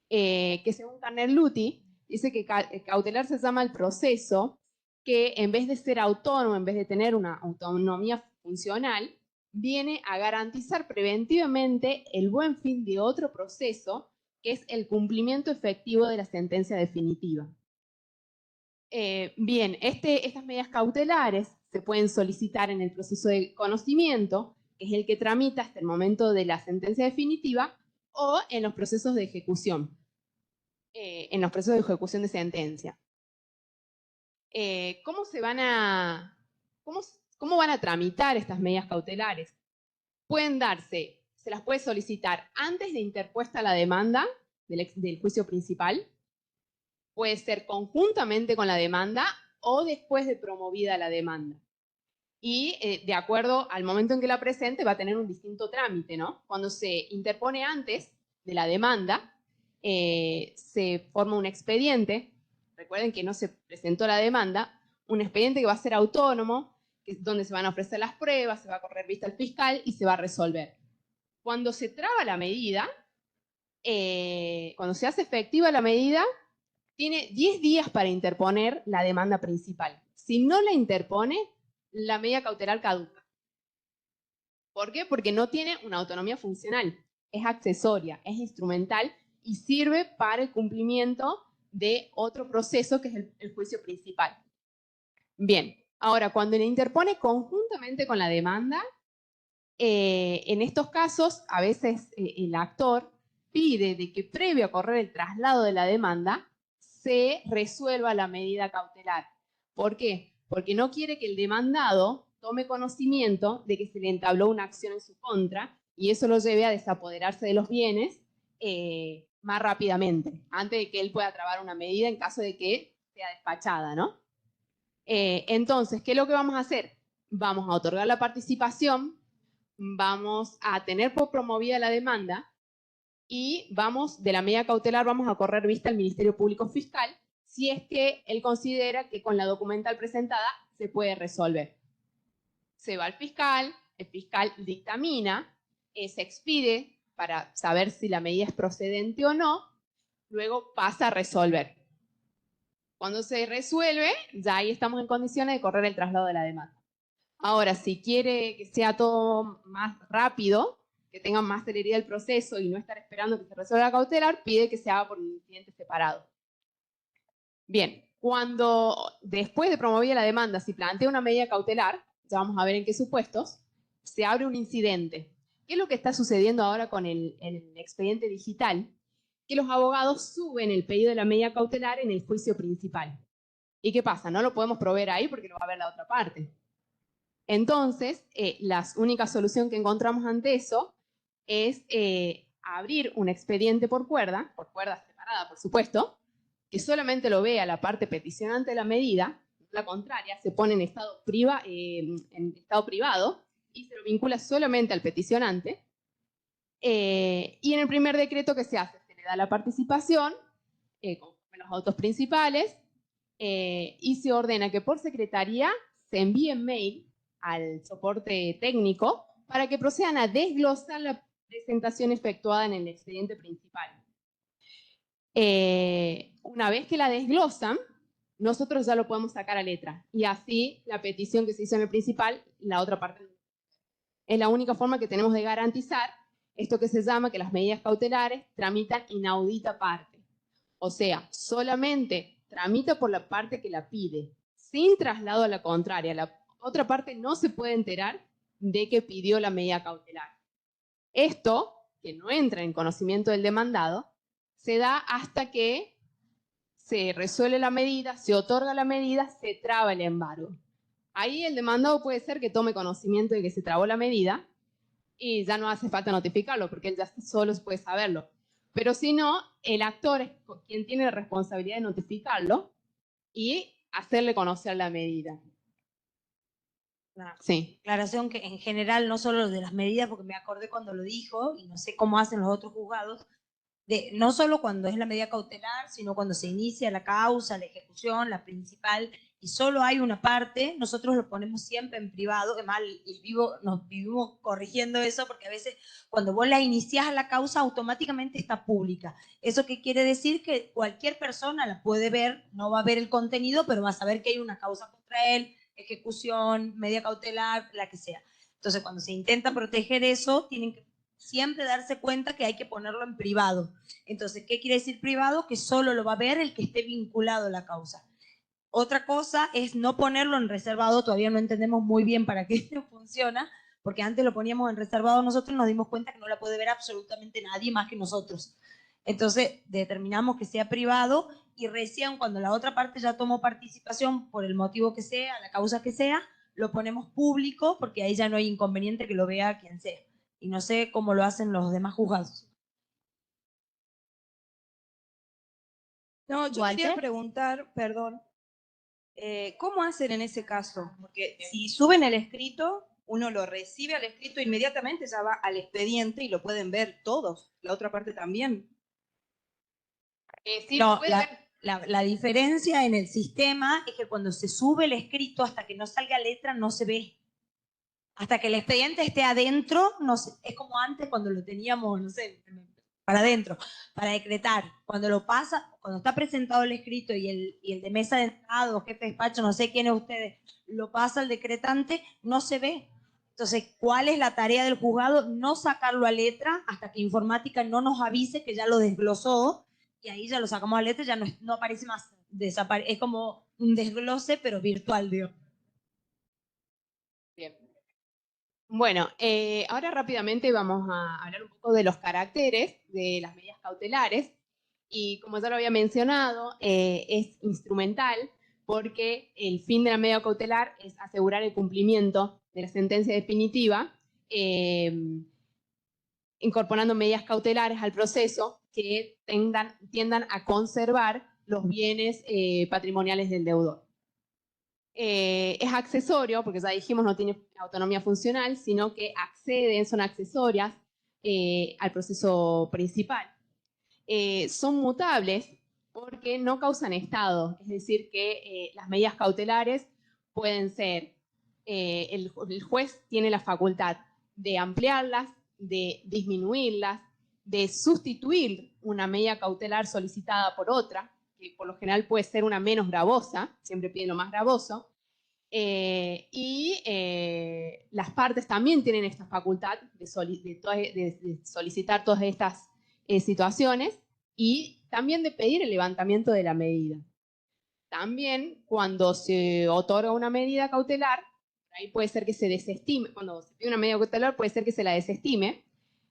que según Carner-Luty, dice que cautelar se llama el proceso que en vez de ser autónomo, en vez de tener una autonomía funcional, viene a garantizar preventivamente el buen fin de otro proceso, que es el cumplimiento efectivo de la sentencia definitiva. Bien, estas medidas cautelares se pueden solicitar en el proceso de conocimiento, que es el que tramita hasta el momento de la sentencia definitiva, o en los procesos de ejecución, de sentencia. ¿Cómo van a tramitar estas medidas cautelares? Se las puede solicitar antes de interpuesta la demanda del juicio principal, puede ser conjuntamente con la demanda o después de promovida la demanda. Y de acuerdo al momento en que la presente va a tener un distinto trámite, ¿no? Cuando se interpone antes de la demanda, se forma un expediente. Recuerden que no se presentó la demanda, un expediente que va a ser autónomo, donde se van a ofrecer las pruebas, se va a correr vista al fiscal y se va a resolver. Cuando se traba la medida, cuando se hace efectiva la medida, tiene 10 días para interponer la demanda principal. Si no la interpone, la medida cautelar caduca. ¿Por qué? Porque no tiene una autonomía funcional, es accesoria, es instrumental y sirve para el cumplimiento de otro proceso que es el juicio principal. Bien, ahora cuando le interpone conjuntamente con la demanda, en estos casos a veces el actor pide de que previo a correr el traslado de la demanda se resuelva la medida cautelar. ¿Por qué? Porque no quiere que el demandado tome conocimiento de que se le entabló una acción en su contra y eso lo lleve a desapoderarse de los bienes más rápidamente, antes de que él pueda trabar una medida en caso de que sea despachada, ¿no? Entonces, ¿qué es lo que vamos a hacer? Vamos a otorgar la participación, vamos a tener por promovida la demanda y de la medida cautelar vamos a correr vista al Ministerio Público Fiscal si es que él considera que con la documental presentada se puede resolver. Se va al fiscal, el fiscal dictamina, se expide para saber si la medida es procedente o no, luego pasa a resolver. Cuando se resuelve, ya ahí estamos en condiciones de correr el traslado de la demanda. Ahora, si quiere que sea todo más rápido, que tenga más celeridad el proceso y no estar esperando que se resuelva la cautelar, pide que se haga por un incidente separado. Bien, después de promovida la demanda, si plantea una medida cautelar, ya vamos a ver en qué supuestos, se abre un incidente. ¿Qué es lo que está sucediendo ahora con el expediente digital? Que los abogados suben el pedido de la medida cautelar en el juicio principal. ¿Y qué pasa? No lo podemos proveer ahí porque lo va a ver la otra parte. Entonces, la única solución que encontramos ante eso es abrir un expediente por cuerda separada, por supuesto, que solamente lo vea la parte peticionante de la medida, la contraria, se pone en estado privado y se lo vincula solamente al peticionante. Y en el primer decreto que se hace, se le da la participación, con los autos principales, y se ordena que por secretaría se envíe mail al soporte técnico para que procedan a desglosar la presentación efectuada en el expediente principal. Una vez que la desglosan, nosotros ya lo podemos sacar a letra y así la petición que se hizo en el principal, la otra parte. Es la única forma que tenemos de garantizar esto que se llama que las medidas cautelares tramitan inaudita parte. O sea, solamente tramita por la parte que la pide, sin traslado a la contraria. La otra parte no se puede enterar de que pidió la medida cautelar. Esto, que no entra en conocimiento del demandado, se da hasta que se resuelve la medida, se otorga la medida, se traba el embargo. Ahí el demandado puede ser que tome conocimiento de que se trabó la medida y ya no hace falta notificarlo porque él ya solo puede saberlo. Pero si no, el actor es quien tiene la responsabilidad de notificarlo y hacerle conocer la medida. Sí. Aclaración que en general, no solo de las medidas, porque me acordé cuando lo dijo, y no sé cómo hacen los otros juzgados, no solo cuando es la medida cautelar, sino cuando se inicia la causa, la ejecución, la principal, y solo hay una parte, nosotros lo ponemos siempre en privado, además nos vivimos corrigiendo eso, porque a veces cuando vos la iniciás a la causa, automáticamente está pública. ¿Eso qué quiere decir? Que cualquier persona la puede ver, no va a ver el contenido, pero va a saber que hay una causa contra él, ejecución, medida cautelar, la que sea. Entonces, cuando se intenta proteger eso, tienen que siempre darse cuenta que hay que ponerlo en privado. Entonces, ¿qué quiere decir privado? Que solo lo va a ver el que esté vinculado a la causa. Otra cosa es no ponerlo en reservado, todavía no entendemos muy bien para qué funciona, porque antes lo poníamos en reservado nosotros, nos dimos cuenta que no la puede ver absolutamente nadie más que nosotros. Entonces, determinamos que sea privado y recién cuando la otra parte ya tomó participación por el motivo que sea, la causa que sea, lo ponemos público porque ahí ya no hay inconveniente que lo vea quien sea. Y no sé cómo lo hacen los demás juzgados. No, yo Walter. quería preguntar, perdón, ¿cómo hacen en ese caso? Porque si suben el escrito, uno lo recibe al escrito, inmediatamente ya va al expediente y lo pueden ver todos, la otra parte también. Sí, No, puede ver. la diferencia en el sistema es que cuando se sube el escrito, hasta que no salga letra, no se ve. Hasta que el expediente esté adentro, no sé, es como antes cuando lo teníamos, no sé, para adentro, para decretar. Cuando lo pasa, cuando está presentado el escrito y el de mesa de entrada, jefe de despacho, no sé quién es ustedes, lo pasa al decretante, no se ve. Entonces, ¿cuál es la tarea del juzgado? No sacarlo a letra hasta que informática no nos avise que ya lo desglosó, y ahí ya lo sacamos a letra y ya no aparece más. Es como un desglose, pero virtual, digo. Bien. Bueno, ahora rápidamente vamos a hablar un poco de los caracteres de las medidas cautelares. Y como ya lo había mencionado, es instrumental porque el fin de la medida cautelar es asegurar el cumplimiento de la sentencia definitiva, incorporando medidas cautelares al proceso que tiendan a conservar los bienes patrimoniales del deudor. Es accesorio, porque ya dijimos no tiene autonomía funcional, sino que son accesorias al proceso principal. Son mutables porque no causan estado, es decir, que las medidas cautelares pueden ser, el juez tiene la facultad de ampliarlas, de disminuirlas, de sustituir una medida cautelar solicitada por otra, que por lo general puede ser una menos gravosa, siempre piden lo más gravoso, las partes también tienen esta facultad de solicitar todas estas situaciones y también de pedir el levantamiento de la medida. También cuando se otorga una medida cautelar, ahí puede ser que se desestime, cuando se pide una medida cautelar puede ser que se la desestime,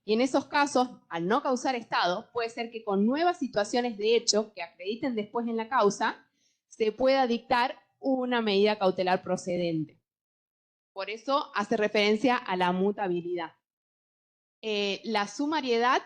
y en esos casos, al no causar estado, puede ser que con nuevas situaciones de hecho que acrediten después en la causa, se pueda dictar una medida cautelar procedente. Por eso hace referencia a la mutabilidad. La sumariedad,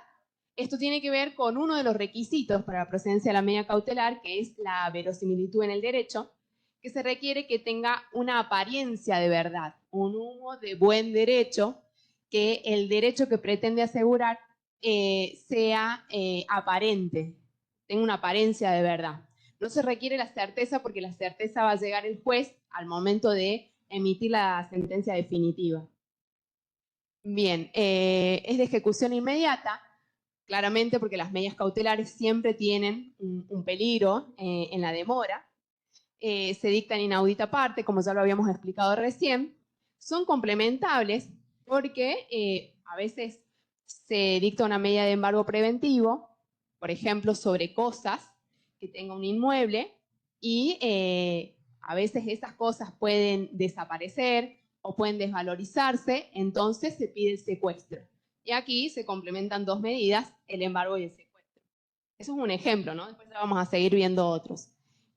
esto tiene que ver con uno de los requisitos para la procedencia de la medida cautelar, que es la verosimilitud en el derecho, que se requiere que tenga una apariencia de verdad, un humo de buen derecho, que el derecho que pretende asegurar sea aparente, tenga una apariencia de verdad. No se requiere la certeza porque la certeza va a llegar el juez al momento de emitir la sentencia definitiva. Bien, es de ejecución inmediata, claramente porque las medidas cautelares siempre tienen un peligro en la demora. Se dictan inaudita parte, como ya lo habíamos explicado recién. Son complementables porque a veces se dicta una medida de embargo preventivo, por ejemplo, sobre cosas que tenga un inmueble, y a veces esas cosas pueden desaparecer o pueden desvalorizarse, entonces se pide el secuestro. Y aquí se complementan dos medidas, el embargo y el secuestro. Eso es un ejemplo, ¿no? Después ya vamos a seguir viendo otros.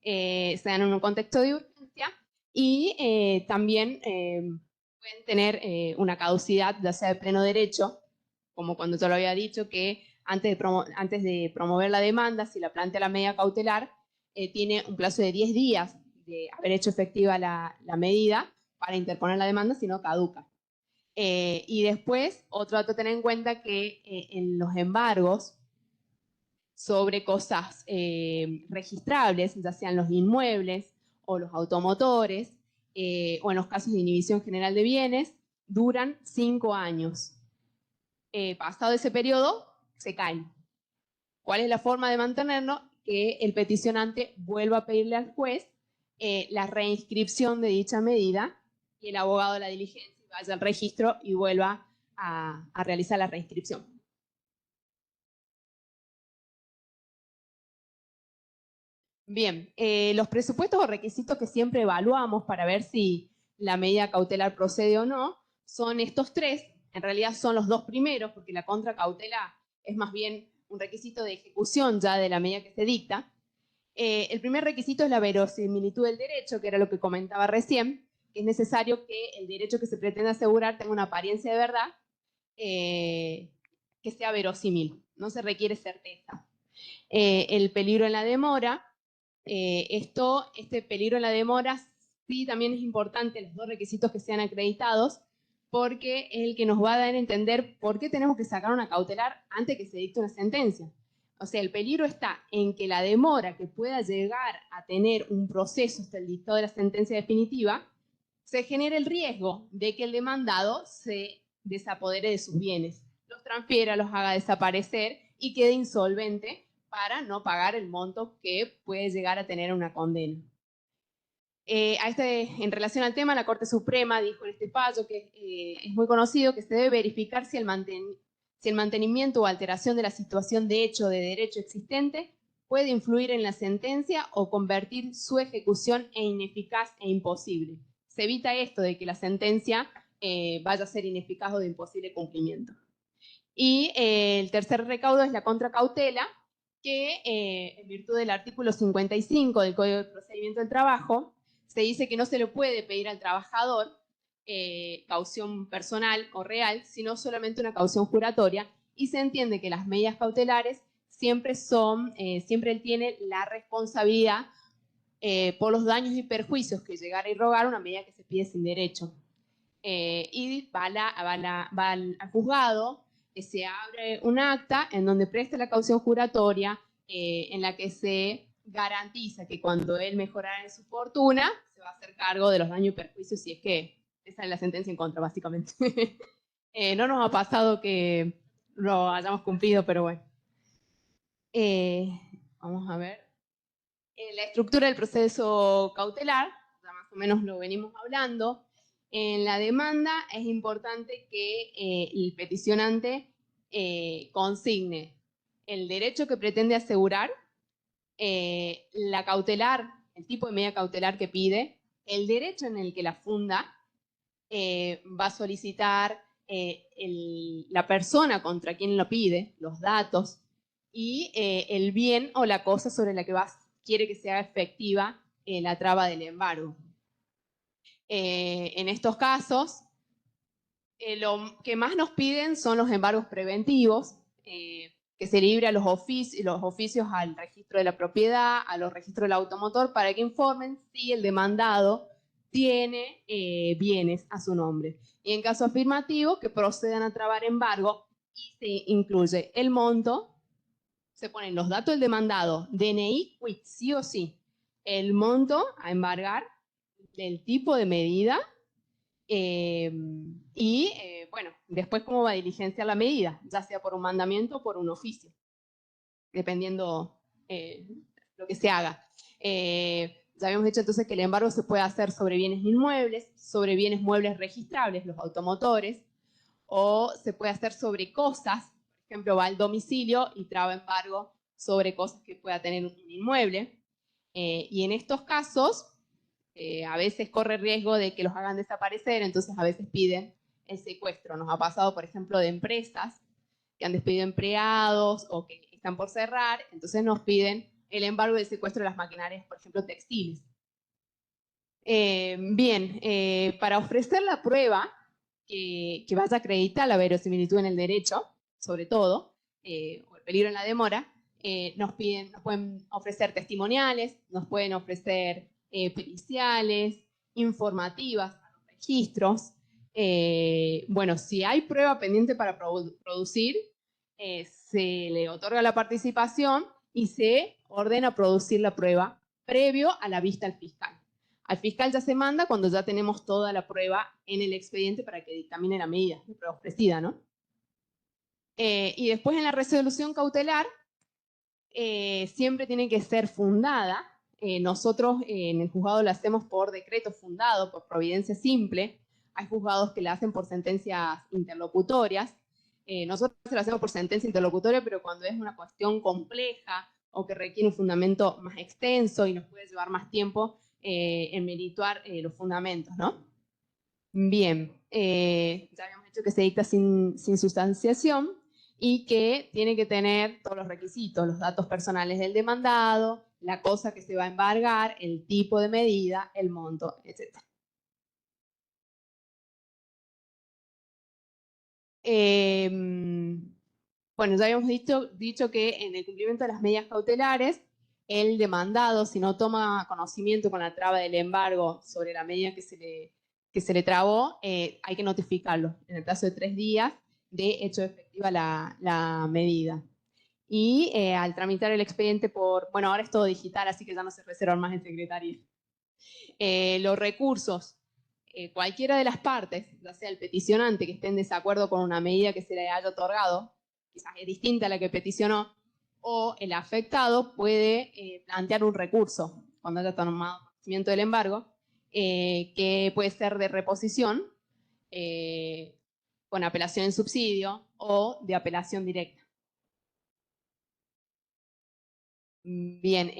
Se dan en un contexto de urgencia y también pueden tener una caducidad, ya sea de pleno derecho, como cuando yo lo había dicho, que antes de promover la demanda, si la plantea la medida cautelar, tiene un plazo de 10 días de haber hecho efectiva la medida para interponer la demanda, si no caduca. Y después, otro dato a tener en cuenta que en los embargos sobre cosas registrables, ya sean los inmuebles o los automotores, o en los casos de inhibición general de bienes, duran 5 años. Pasado ese periodo, se caen. ¿Cuál es la forma de mantenerlo? Que el peticionante vuelva a pedirle al juez la reinscripción de dicha medida y el abogado de la diligencia vaya al registro y vuelva a realizar la reinscripción. Bien, los presupuestos o requisitos que siempre evaluamos para ver si la medida cautelar procede o no son estos 3. En realidad son los 2 primeros, porque la contracautela es más bien un requisito de ejecución ya de la medida que se dicta. El primer requisito es la verosimilitud del derecho, que era lo que comentaba recién, que es necesario que el derecho que se pretende asegurar tenga una apariencia de verdad, que sea verosímil, no se requiere certeza. El peligro en la demora, este peligro en la demora sí también es importante, los 2 requisitos que sean acreditados, porque es el que nos va a dar a entender por qué tenemos que sacar una cautelar antes que se dicte una sentencia. O sea, el peligro está en que la demora que pueda llegar a tener un proceso hasta el dictado de la sentencia definitiva, se genere el riesgo de que el demandado se desapodere de sus bienes, los transfiera, los haga desaparecer y quede insolvente para no pagar el monto que puede llegar a tener una condena. En relación al tema, la Corte Suprema dijo en este fallo, que es muy conocido, que se debe verificar si el mantenimiento o alteración de la situación de hecho o de derecho existente puede influir en la sentencia o convertir su ejecución en ineficaz e imposible. Se evita esto de que la sentencia vaya a ser ineficaz o de imposible cumplimiento. Y el tercer recaudo es la contracautela, que en virtud del artículo 55 del Código de Procedimiento del Trabajo, se dice que no se le puede pedir al trabajador caución personal o real, sino solamente una caución juratoria, y se entiende que las medidas cautelares siempre él tiene la responsabilidad por los daños y perjuicios que llegara a irrogar una medida que se pide sin derecho. Y va al juzgado, se abre un acta en donde presta la caución juratoria, en la que se garantiza que cuando él mejorara en su fortuna, se va a hacer cargo de los daños y perjuicios, si es que esa es la sentencia en contra, básicamente. No nos ha pasado que lo hayamos cumplido, pero bueno. Vamos a ver. La estructura del proceso cautelar, ya más o menos lo venimos hablando. En la demanda es importante que el peticionante consigne el derecho que pretende asegurar, la cautelar, el tipo de medida cautelar que pide, el derecho en el que la funda, va a solicitar la persona contra quien lo pide, los datos, y el bien o la cosa sobre la que quiere que sea efectiva la traba del embargo. En estos casos, lo que más nos piden son los embargos preventivos, que se libre a los oficios al registro de la propiedad, a los registros del automotor, para que informen si el demandado tiene bienes a su nombre. Y en caso afirmativo, que procedan a trabar embargo, y se incluye el monto, se ponen los datos del demandado, DNI, quit, sí o sí, el monto a embargar, el tipo de medida, bueno, después cómo va a diligenciar la medida, ya sea por un mandamiento o por un oficio, dependiendo lo que se haga. Ya habíamos dicho entonces que el embargo se puede hacer sobre bienes inmuebles, sobre bienes muebles registrables, los automotores, o se puede hacer sobre cosas, por ejemplo, va al domicilio y traba embargo sobre cosas que pueda tener un inmueble. Y en estos casos, a veces corre riesgo de que los hagan desaparecer, entonces a veces piden el secuestro. Nos ha pasado, por ejemplo, de empresas que han despedido empleados o que están por cerrar, entonces nos piden el embargo del secuestro de las maquinarias, por ejemplo, textiles. Para ofrecer la prueba que vaya a acreditar la verosimilitud en el derecho, sobre todo, o el peligro en la demora, nos pueden ofrecer testimoniales, nos pueden ofrecer periciales, informativas, registros. Bueno, si hay prueba pendiente para producir, se le otorga la participación y se ordena producir la prueba previo a la vista al fiscal. Al fiscal ya se manda cuando ya tenemos toda la prueba en el expediente para que dictamine la medida, la prueba ofrecida, ¿no? Y después en la resolución cautelar, siempre tiene que ser fundada. Nosotros en el juzgado la hacemos por decreto fundado, por providencia simple. Hay juzgados que la hacen por sentencias interlocutorias. Nosotros la hacemos por sentencia interlocutoria, pero cuando es una cuestión compleja o que requiere un fundamento más extenso y nos puede llevar más tiempo en merituar los fundamentos, ¿no? Bien, ya habíamos dicho que se dicta sin sustanciación y que tiene que tener todos los requisitos, los datos personales del demandado, la cosa que se va a embargar, el tipo de medida, el monto, etc. Bueno, ya habíamos dicho que en el cumplimiento de las medidas cautelares, el demandado, si no toma conocimiento con la traba del embargo sobre la medida que se le trabó, hay que notificarlo en el plazo de 3 días de hecho efectiva la medida. Y al tramitar el expediente bueno, ahora es todo digital, así que ya no se reservan más en secretaría. Los recursos, cualquiera de las partes, ya sea el peticionante que esté en desacuerdo con una medida que se le haya otorgado, quizás es distinta a la que peticionó, o el afectado puede plantear un recurso cuando haya tomado conocimiento del embargo, que puede ser de reposición, con apelación en subsidio o de apelación directa. Bien,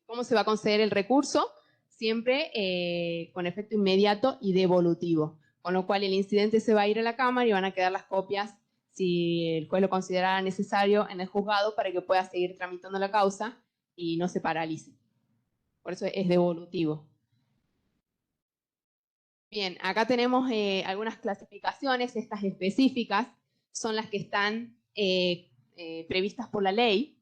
¿cómo se va a conceder el recurso? Siempre con efecto inmediato y devolutivo, con lo cual el incidente se va a ir a la Cámara y van a quedar las copias, si el juez lo considerara necesario, en el juzgado para que pueda seguir tramitando la causa y no se paralice. Por eso es devolutivo. Bien, acá tenemos algunas clasificaciones. Estas específicas son las que están previstas por la ley,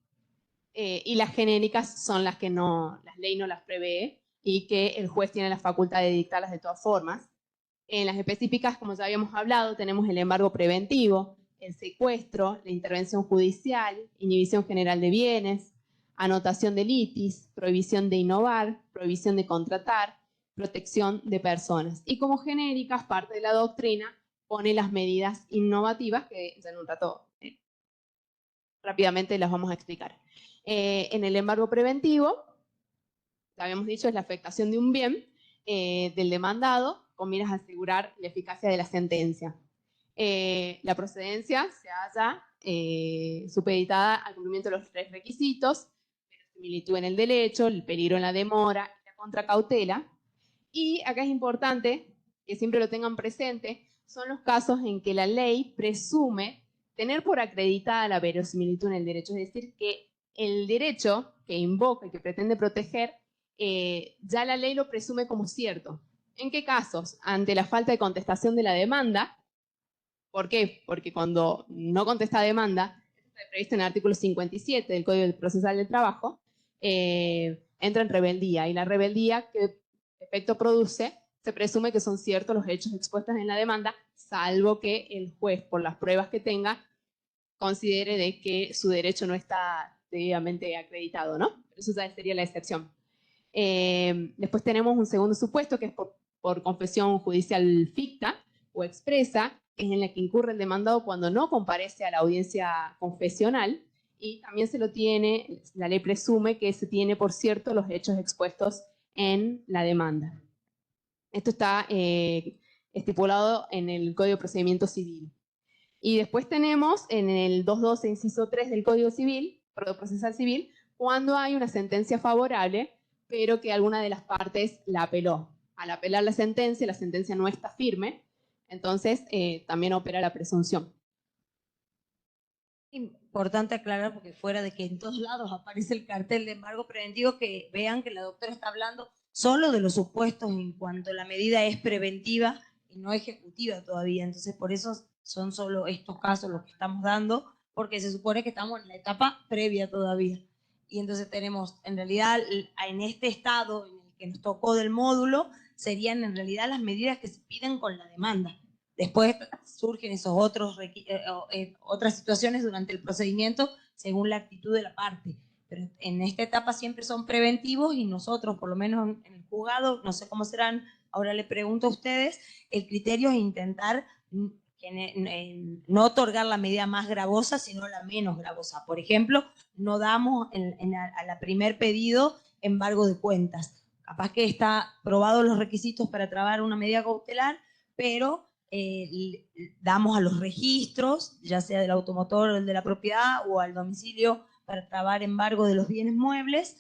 y las genéricas son las que la ley no las prevé y que el juez tiene la facultad de dictarlas de todas formas. En las específicas, como ya habíamos hablado, tenemos el embargo preventivo, el secuestro, la intervención judicial, inhibición general de bienes, anotación de litis, prohibición de innovar, prohibición de contratar, protección de personas. Y como genéricas, parte de la doctrina pone las medidas innovativas, que ya en un rato rápidamente las vamos a explicar. En el embargo preventivo, ya habíamos dicho, es la afectación de un bien del demandado con miras a asegurar la eficacia de la sentencia. La procedencia se halla supeditada al cumplimiento de los 3 requisitos: similitud en el derecho, el peligro en la demora y la contracautela. Y acá es importante que siempre lo tengan presente, son los casos en que la ley presume tener por acreditada la verosimilitud en el derecho, es decir, que el derecho que invoca y que pretende proteger, ya la ley lo presume como cierto. ¿En qué casos? Ante la falta de contestación de la demanda. ¿Por qué? Porque cuando no contesta demanda, está previsto en el artículo 57 del Código Procesal del Trabajo, entra en rebeldía, y la rebeldía que efecto produce, se presume que son ciertos los hechos expuestos en la demanda, salvo que el juez, por las pruebas que tenga, considere de que su derecho no está debidamente acreditado, ¿no? Eso ya sería la excepción. Después tenemos un segundo supuesto, que es por confesión judicial ficta o expresa, que es en la que incurre el demandado cuando no comparece a la audiencia confesional, y también se lo tiene, la ley presume que se tiene por cierto los hechos expuestos en la demanda. Esto está estipulado en el Código de Procedimiento Civil. Y después tenemos en el 212, inciso 3 del Código Procesal Civil, cuando hay una sentencia favorable, pero que alguna de las partes la apeló. Al apelar la sentencia no está firme, entonces también opera la presunción. Importante aclarar, porque fuera de que en todos lados aparece el cartel de embargo preventivo, que vean que la doctora está hablando solo de los supuestos en cuanto la medida es preventiva y no ejecutiva todavía. Entonces, por eso son solo estos casos los que estamos dando, porque se supone que estamos en la etapa previa todavía. Y entonces tenemos, en realidad, en este estado en el que nos tocó del módulo, serían en realidad las medidas que se piden con la demanda. Después surgen esos otras situaciones durante el procedimiento según la actitud de la parte. Pero en esta etapa siempre son preventivos y nosotros, por lo menos en el juzgado, no sé cómo serán, ahora le pregunto a ustedes, el criterio es intentar no otorgar la medida más gravosa, sino la menos gravosa. Por ejemplo, no damos a la primer pedido embargo de cuentas. Capaz que está probado los requisitos para trabar una medida cautelar, pero damos a los registros, ya sea del automotor o el de la propiedad, o al domicilio para trabar embargo de los bienes muebles,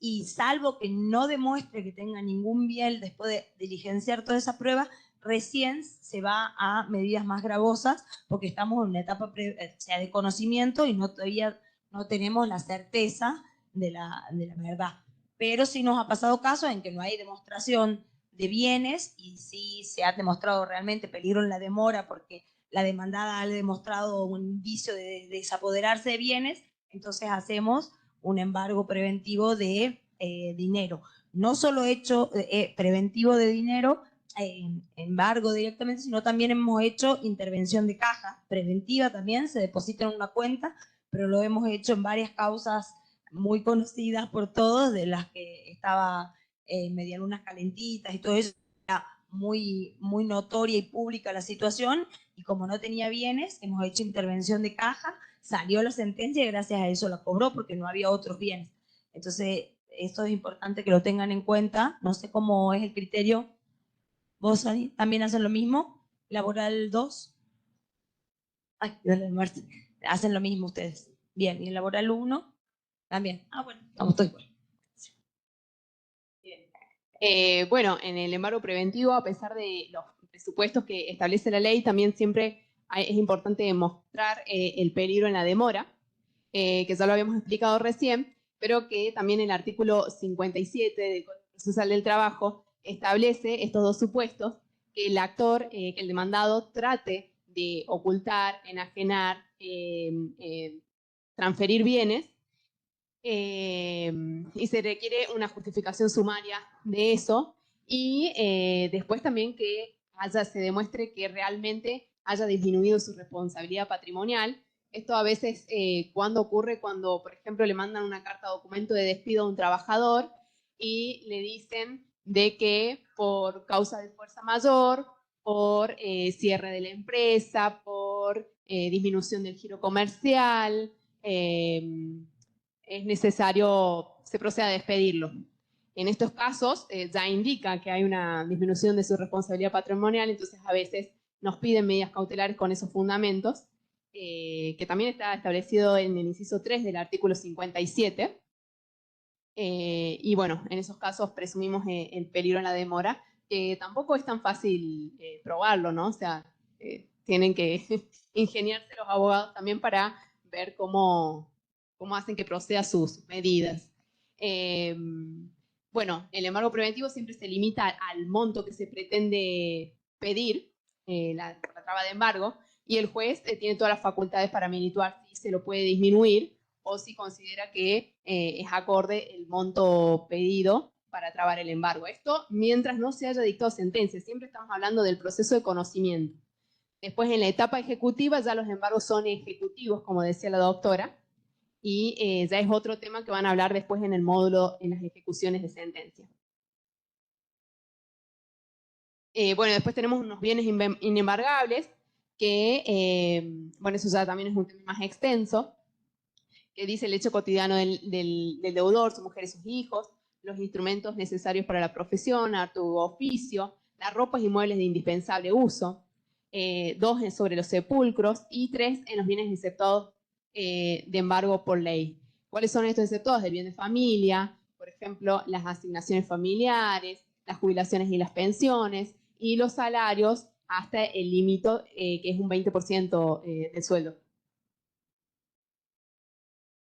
y salvo que no demuestre que tenga ningún bien después de diligenciar toda esa prueba, recién se va a medidas más gravosas, porque estamos en una etapa de conocimiento y todavía no tenemos la certeza de la verdad. Pero sí nos ha pasado casos en que no hay demostración de bienes y sí se ha demostrado realmente peligro en la demora porque la demandada ha demostrado un indicio de desapoderarse de bienes, entonces hacemos un embargo preventivo de dinero. No solo hecho preventivo de dinero, embargo directamente, sino también hemos hecho intervención de caja preventiva también, se deposita en una cuenta, pero lo hemos hecho en varias causas muy conocidas por todos, de las que estaba Medialunas Calentitas y todo eso, era muy notoria y pública la situación, y como no tenía bienes, hemos hecho intervención de caja, salió la sentencia y gracias a eso la cobró porque no había otros bienes. Entonces, eso es importante que lo tengan en cuenta. No sé cómo es el criterio. ¿Vos también hacen lo mismo? ¿Laboral 2? Ay, hacen lo mismo ustedes. Bien, ¿y el laboral 1? También. Ah, bueno, estamos todos igual. Bueno, en el embargo preventivo, a pesar de los presupuestos que establece la ley, también siempre es importante demostrar el peligro en la demora, que ya lo habíamos explicado recién, pero que también el artículo 57 del Código Procesal del Trabajo establece estos dos supuestos, que el actor, que el demandado trate de ocultar, enajenar, transferir bienes, y se requiere una justificación sumaria de eso, y después también que se demuestre que realmente haya disminuido su responsabilidad patrimonial. Esto a veces cuando ocurre, cuando por ejemplo le mandan una carta documento de despido a un trabajador y le dicen de que por causa de fuerza mayor, por cierre de la empresa, por disminución del giro comercial, es necesario, se procede a despedirlo. En estos casos ya indica que hay una disminución de su responsabilidad patrimonial, entonces a veces nos piden medidas cautelares con esos fundamentos, que también está establecido en el inciso 3 del artículo 57. Y bueno, en esos casos presumimos el peligro en la demora, que tampoco es tan fácil probarlo, ¿no? O sea, tienen que ingeniarse los abogados también para ver cómo hacen que proceda sus medidas. Bueno, el embargo preventivo siempre se limita al monto que se pretende pedir, la traba de embargo, y el juez tiene todas las facultades para minituar si se lo puede disminuir o si considera que es acorde el monto pedido para trabar el embargo. Esto mientras no se haya dictado sentencia, siempre estamos hablando del proceso de conocimiento. Después en la etapa ejecutiva ya los embargos son ejecutivos, como decía la doctora, y ya es otro tema que van a hablar después en el módulo en las ejecuciones de sentencia. Bueno, después tenemos unos bienes inembargables, que, bueno, eso ya también es un tema más extenso, que dice el hecho cotidiano del deudor, su mujer y sus hijos, los instrumentos necesarios para la profesión, arte u oficio, las ropas y muebles de indispensable uso, 2 sobre los sepulcros y 3 en los bienes exceptuados de embargo por ley. ¿Cuáles son estos exceptuados? Del bien de familia, por ejemplo, las asignaciones familiares, las jubilaciones y las pensiones, y los salarios hasta el límite que es un 20% del sueldo.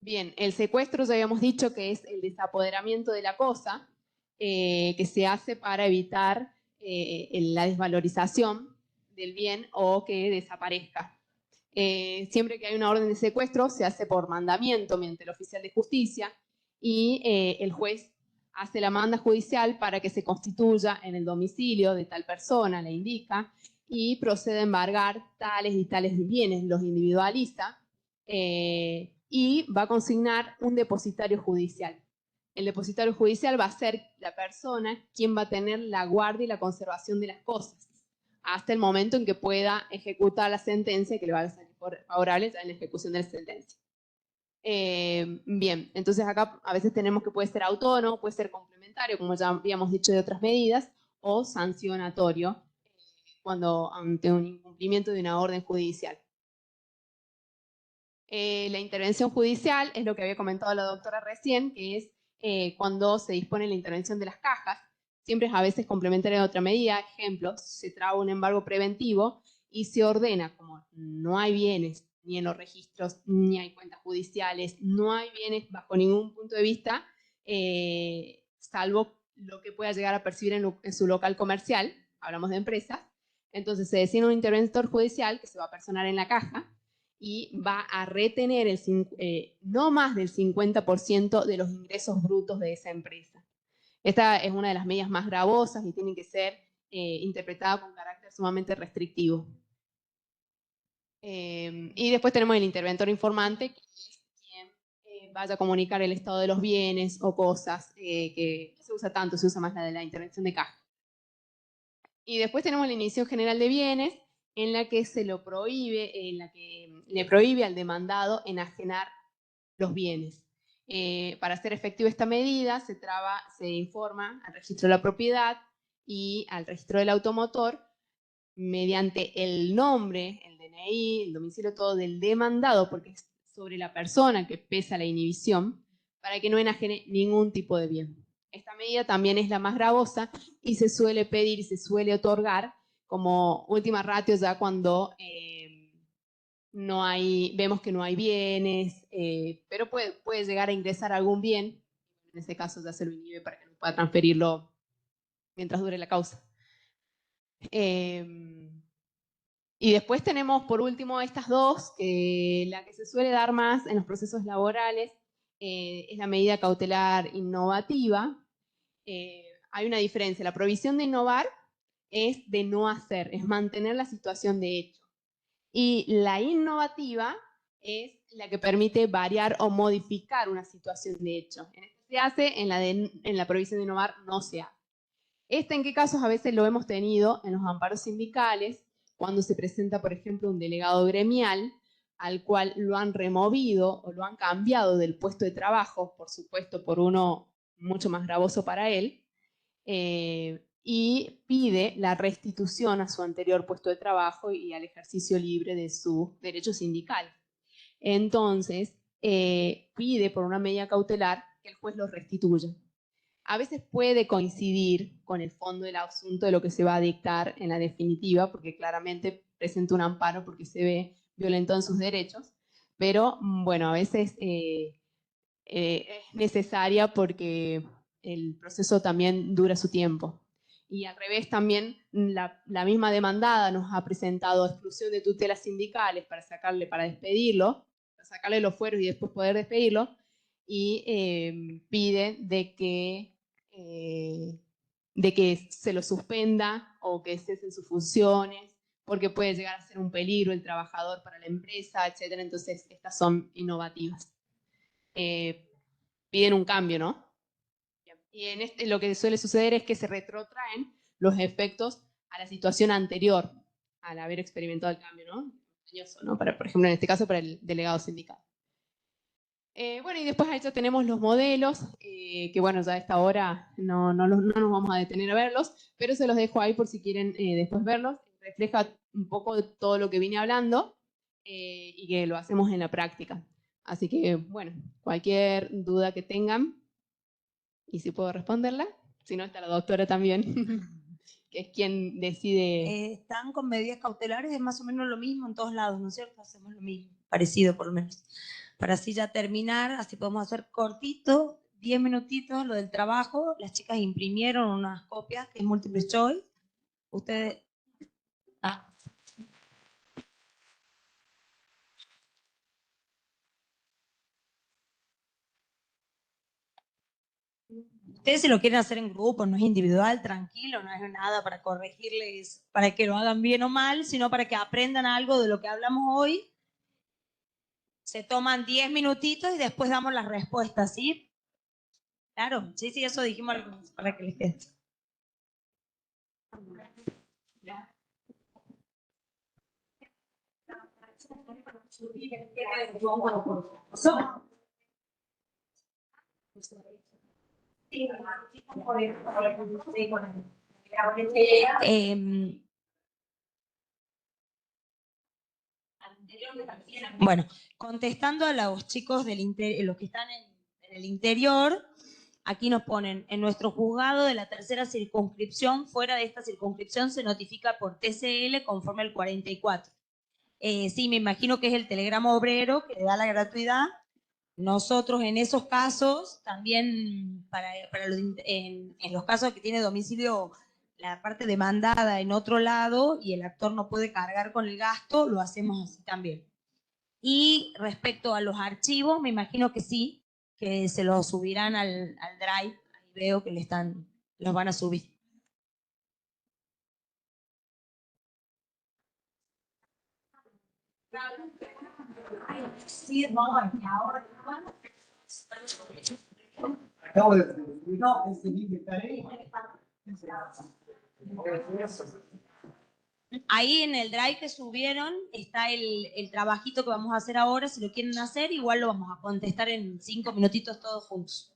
Bien, el secuestro ya habíamos dicho que es el desapoderamiento de la cosa, que se hace para evitar la desvalorización del bien o que desaparezca. Siempre que hay una orden de secuestro se hace por mandamiento mediante el oficial de justicia y el juez hace la manda judicial para que se constituya en el domicilio de tal persona, le indica, y procede a embargar tales y tales bienes, los individualiza y va a consignar un depositario judicial. El depositario judicial va a ser la persona quien va a tener la guardia y la conservación de las cosas hasta el momento en que pueda ejecutar la sentencia que le va a salir favorable en la ejecución de la sentencia. Bien, entonces acá a veces tenemos que puede ser autónomo, puede ser complementario, como ya habíamos dicho de otras medidas, o sancionatorio, cuando ante un incumplimiento de una orden judicial. La intervención judicial es lo que había comentado la doctora recién, que es cuando se dispone la intervención de las cajas. Siempre es a veces complementaria de otra medida. Ejemplo, se traba un embargo preventivo y se ordena, como no hay bienes ni en los registros, ni hay cuentas judiciales, no hay bienes bajo ningún punto de vista, salvo lo que pueda llegar a percibir en su local comercial, hablamos de empresas. Entonces se designa un interventor judicial que se va a personar en la caja y va a retener no más del 50% de los ingresos brutos de esa empresa. Esta es una de las medidas más gravosas y tiene que ser interpretada con carácter sumamente restrictivo. Y después tenemos el interventor informante, que es quien vaya a comunicar el estado de los bienes o cosas, que se usa tanto, se usa más la de la intervención de caja. Y después tenemos la Inhibición General de Bienes, en la que se lo prohíbe, en la que le prohíbe al demandado enajenar los bienes. Para hacer efectiva esta medida, se informa al registro de la propiedad y al registro del automotor mediante el nombre, el DNI, el domicilio, todo del demandado, porque es sobre la persona que pesa la inhibición, para que no enajene ningún tipo de bien. Esta medida también es la más gravosa y se suele pedir y se suele otorgar como última ratio ya cuando vemos que no hay bienes, pero puede llegar a ingresar algún bien. En ese caso ya se lo inhibe para que no pueda transferirlo mientras dure la causa. Y después tenemos por último estas dos, que la que se suele dar más en los procesos laborales es la medida cautelar innovativa. Hay una diferencia, la prohibición de innovar es de no hacer, es mantener la situación de hecho. Y la innovativa es la que permite variar o modificar una situación de hecho. En este se hace, en la prohibición de innovar no se hace. ¿En qué casos a veces lo hemos tenido? En los amparos sindicales, cuando se presenta, por ejemplo, un delegado gremial al cual lo han removido o lo han cambiado del puesto de trabajo, por supuesto, por uno mucho más gravoso para él, y pide la restitución a su anterior puesto de trabajo y al ejercicio libre de su derecho sindical. Entonces, pide por una medida cautelar que el juez lo restituya. A veces puede coincidir con el fondo del asunto de lo que se va a dictar en la definitiva, porque claramente presenta un amparo porque se ve violentado en sus derechos, pero bueno, a veces es necesaria porque el proceso también dura su tiempo. Y al revés también la misma demandada nos ha presentado exclusión de tutelas sindicales para despedirlo, para sacarle los fueros y después poder despedirlo, y pide de que se lo suspenda o que cesen sus funciones, porque puede llegar a ser un peligro el trabajador para la empresa, etc. Entonces, estas son innovativas. Piden un cambio, ¿no? Y lo que suele suceder es que se retrotraen los efectos a la situación anterior al haber experimentado el cambio, ¿no? ¿no? Por ejemplo, en este caso, para el delegado sindical. Bueno, y después ahí ya tenemos los modelos, que bueno, ya a esta hora no nos vamos a detener a verlos, pero se los dejo ahí por si quieren después verlos. Refleja un poco de todo lo que vine hablando y que lo hacemos en la práctica. Así que, bueno, cualquier duda que tengan, y si puedo responderla, si no está la doctora también, que es quien decide. Están con medidas cautelares, es más o menos lo mismo en todos lados, ¿no es cierto? Hacemos lo mismo, parecido por lo menos. Para así ya terminar, así podemos hacer cortito, 10 minutitos lo del trabajo. Las chicas imprimieron unas copias, que es multiple choice. Ustedes... Ustedes si lo quieren hacer en grupo, no es individual, tranquilo, no es nada para corregirles, para que lo hagan bien o mal, sino para que aprendan algo de lo que hablamos hoy. Se toman 10 minutitos y después damos las respuestas, ¿sí? Claro, sí, sí, eso dijimos para que les quede. Bueno, contestando a los chicos los que están en el interior, aquí nos ponen, en nuestro juzgado de la tercera circunscripción, fuera de esta circunscripción se notifica por TCL conforme al 44. Sí, me imagino que es el telegrama obrero que le da la gratuidad. Nosotros en esos casos, también en los casos que tiene domicilio la parte demandada en otro lado y el actor no puede cargar con el gasto, lo hacemos así también. Y respecto a los archivos, me imagino que sí, que se los subirán al Drive. Ahí veo que los van a subir. Ahí en el Drive que subieron está el trabajito que vamos a hacer ahora. Si lo quieren hacer, igual lo vamos a contestar en 5 minutitos todos juntos.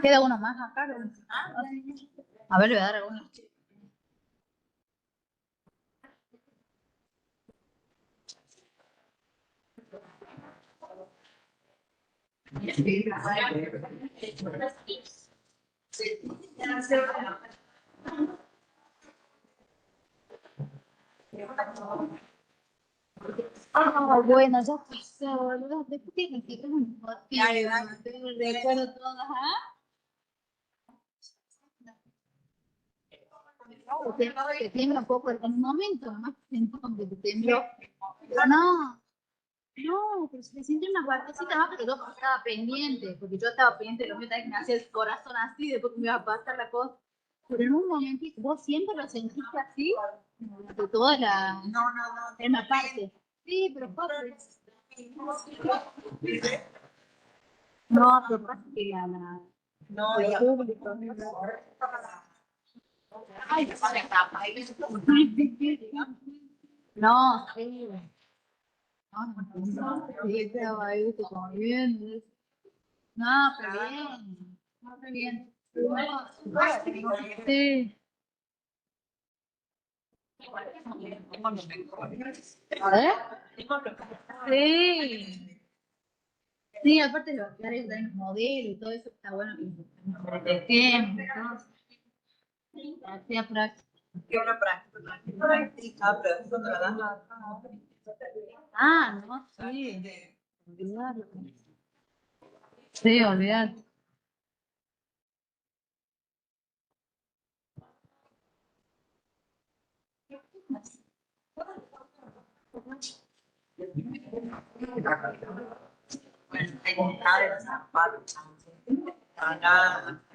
Queda uno más acá. A ver, le voy a dar algunos. Ah, bueno, ya pasó, ¿verdad? Después tienen que tener un motivo, recuerdo todas, ¿ah? Te tiembla un poco en un momento, nomás siento como que te tembló. Pero no. No, pero se le sintió una partecita abajo, pero yo estaba pendiente, porque yo estaba pendiente de lo mío también, me hacía el corazón así, después que me iba a pasar la cosa. Pero en un momentito, vos siempre lo sentiste así, de toda la... en una parte. Sí, pero fue... No, pero pasa que la... No, el público... Ay, no, sí. No, sí, estaba ahí como bien. No, pero bien. No, pero bien. Sí. ¿Eh? Sí. Sí, aparte de los que los modelos y todo eso está bueno. Ejemplo, hacía práctica. ¿Qué una práctica? Pero eso no lo dan. Ah, no, sí. Olvidar. Sí, olvidar.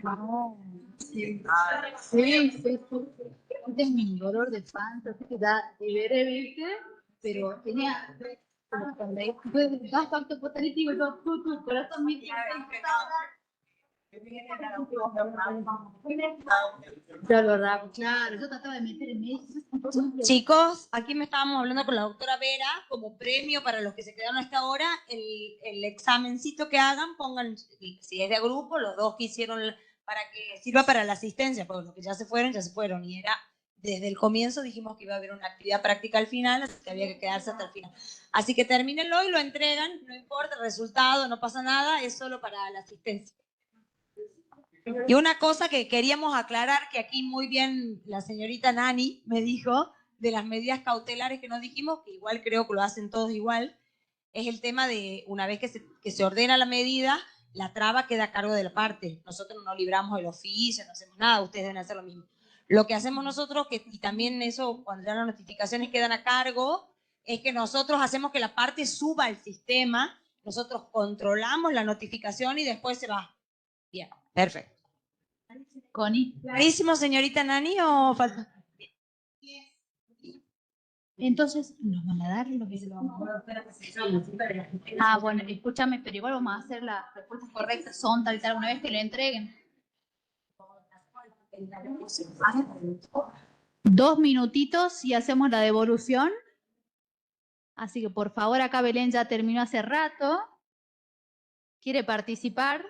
No, sí. Sí, sí, sí. Tengo un dolor de panza, así que da liberé, ¿viste? Pero tenía como cuando hay gas factor potalítico y todo, tu corazón me claro, yo trataba de meter en medio. Chicos, aquí me estábamos hablando con la doctora Vera, como premio para los que se quedaron a esta hora, el examencito que hagan, pongan, si es de grupo, los dos que hicieron, para que sirva para la asistencia, porque los que ya se fueron, y era, desde el comienzo dijimos que iba a haber una actividad práctica al final, así que había que quedarse hasta el final. Así que termínenlo y lo entregan, no importa el resultado, no pasa nada, es solo para la asistencia. Y una cosa que queríamos aclarar, que aquí muy bien la señorita Nani me dijo, de las medidas cautelares que nos dijimos, que igual creo que lo hacen todos igual, es el tema de una vez que se ordena la medida, la traba queda a cargo de la parte. Nosotros no libramos el oficio, no hacemos nada, ustedes deben hacer lo mismo. Lo que hacemos nosotros, y también eso, cuando ya las notificaciones quedan a cargo, es que nosotros hacemos que la parte suba al sistema, nosotros controlamos la notificación y después se va. Bien, perfecto. Connie. ¿Clarísimo, señorita Nani, o falta? Entonces, ¿nos van a dar lo que se lo vamos a hacer? Ah, bueno, escúchame, pero igual vamos a hacer las respuestas correctas, son tal y tal, una vez que lo entreguen. 2 minutitos y hacemos la devolución. Así que por favor, acá Belén ya terminó hace rato. ¿Quiere participar?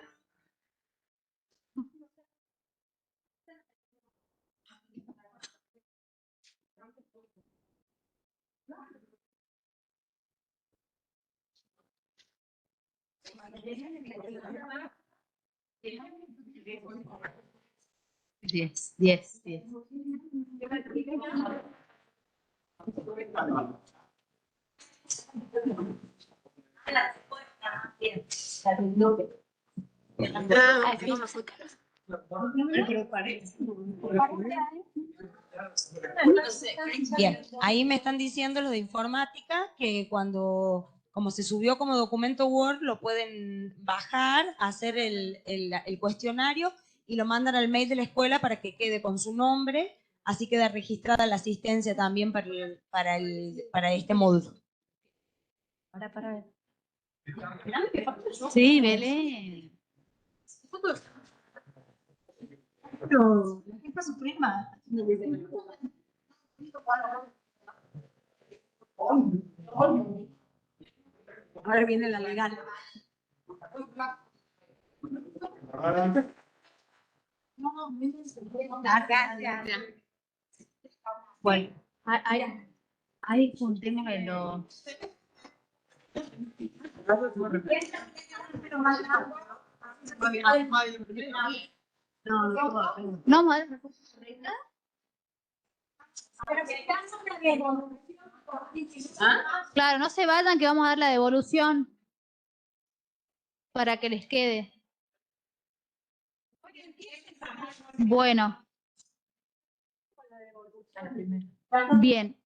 Diez. Bien, ahí me están diciendo los de informática que como se subió como documento Word, lo pueden bajar, hacer el cuestionario y lo mandan al mail de la escuela para que quede con su nombre, así queda registrada la asistencia también para este módulo. Para ver. Sí, Belén. Pero, ¿qué pasa, prima? Ahora viene la legal. Bueno, hay un tema en los... No, madre. Claro, no se vayan que vamos a dar la devolución para que les quede. Bueno. Bien.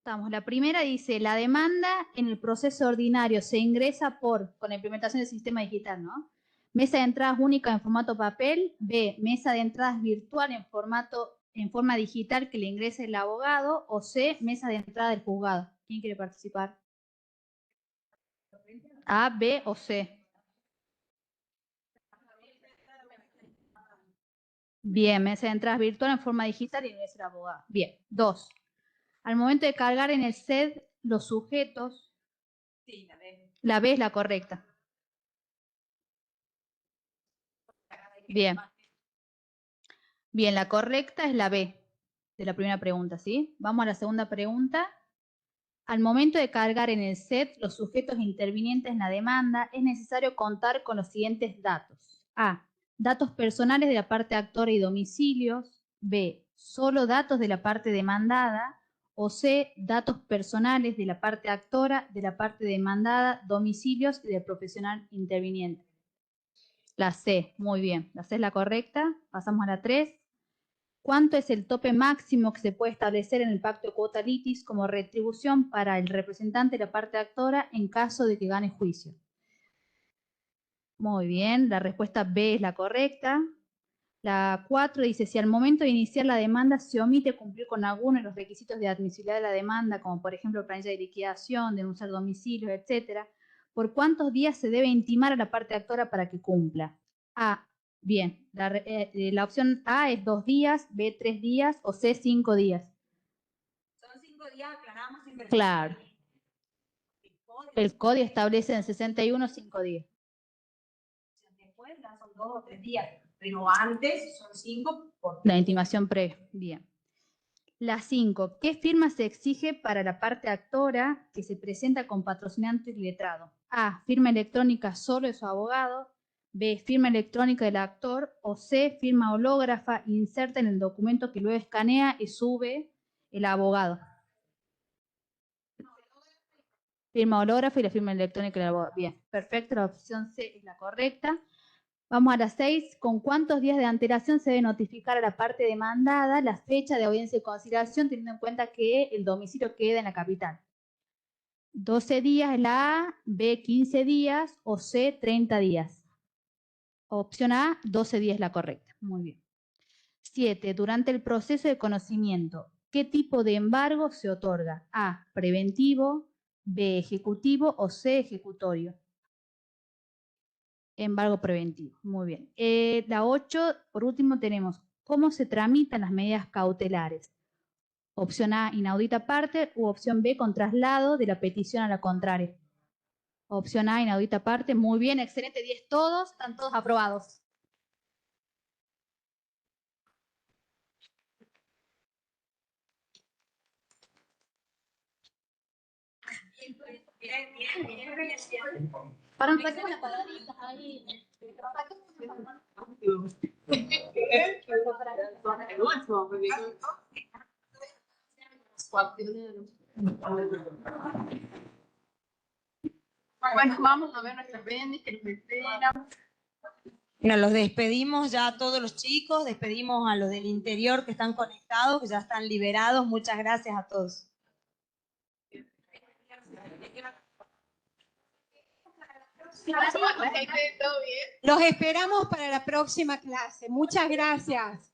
Estamos. La primera dice, la demanda en el proceso ordinario se ingresa con la implementación del sistema digital, ¿no? Mesa de entradas única en formato papel. B, mesa de entradas virtual en forma digital que le ingrese el abogado. O C, mesa de entrada del juzgado. ¿Quién quiere participar? A, B o C. Bien, mesa de entradas virtual en forma digital y ingresa el abogado. Bien. 2. Al momento de cargar en el SED los sujetos. Sí, la B. La B es la correcta. Bien. Bien, la correcta es la B de la primera pregunta, ¿sí? Vamos a la segunda pregunta. Al momento de cargar en el SED los sujetos intervinientes en la demanda, es necesario contar con los siguientes datos. A. Datos personales de la parte actora y domicilios. B. Solo datos de la parte demandada. O C. Datos personales de la parte actora, de la parte demandada, domicilios y del profesional interviniente. La C, muy bien. La C es la correcta. Pasamos a la 3. ¿Cuánto es el tope máximo que se puede establecer en el pacto de cuota litis como retribución para el representante de la parte actora en caso de que gane juicio? Muy bien, la respuesta B es la correcta. La 4 dice, si al momento de iniciar la demanda se omite cumplir con alguno de los requisitos de admisibilidad de la demanda, como por ejemplo planilla de liquidación, denunciar domicilios, etc., ¿por cuántos días se debe intimar a la parte actora para que cumpla? A. Bien, la opción A es 2 días, B 3 días o C 5 días. Son 5 días, aclaramos. Claro. El código establece en 61 5 días. Después ya son 2 o 3 días, pero antes son 5 por la intimación previa. Bien. La 5. ¿Qué firma se exige para la parte actora que se presenta con patrocinante y letrado? A. Firma electrónica solo de su abogado. B. Firma electrónica del actor. O C. Firma hológrafa inserta en el documento que luego escanea y sube el abogado. Firma hológrafa y la firma electrónica del abogado. Bien, perfecto. La opción C es la correcta. Vamos a la 6. ¿Con cuántos días de antelación se debe notificar a la parte demandada la fecha de audiencia y conciliación, teniendo en cuenta que el domicilio queda en la capital? 12 días es la A, B 15 días o C 30 días. Opción A, 12 días es la correcta. Muy bien. 7. Durante el proceso de conocimiento, ¿qué tipo de embargo se otorga? A, preventivo, B, ejecutivo o C, ejecutorio. Embargo preventivo. Muy bien. La 8, por último, tenemos cómo se tramitan las medidas cautelares. Opción A, inaudita parte, u opción B, con traslado de la petición a la contraria. Opción A, inaudita parte. Muy bien, excelente. 10 todos, están todos aprobados. Para sacar las palabritas ahí. Bueno, vamos a ver nuestras bendis que nos esperan. Bueno, los despedimos ya a todos los chicos, despedimos a los del interior que están conectados, que ya están liberados. Muchas gracias a todos. Los esperamos para la próxima clase. Muchas gracias.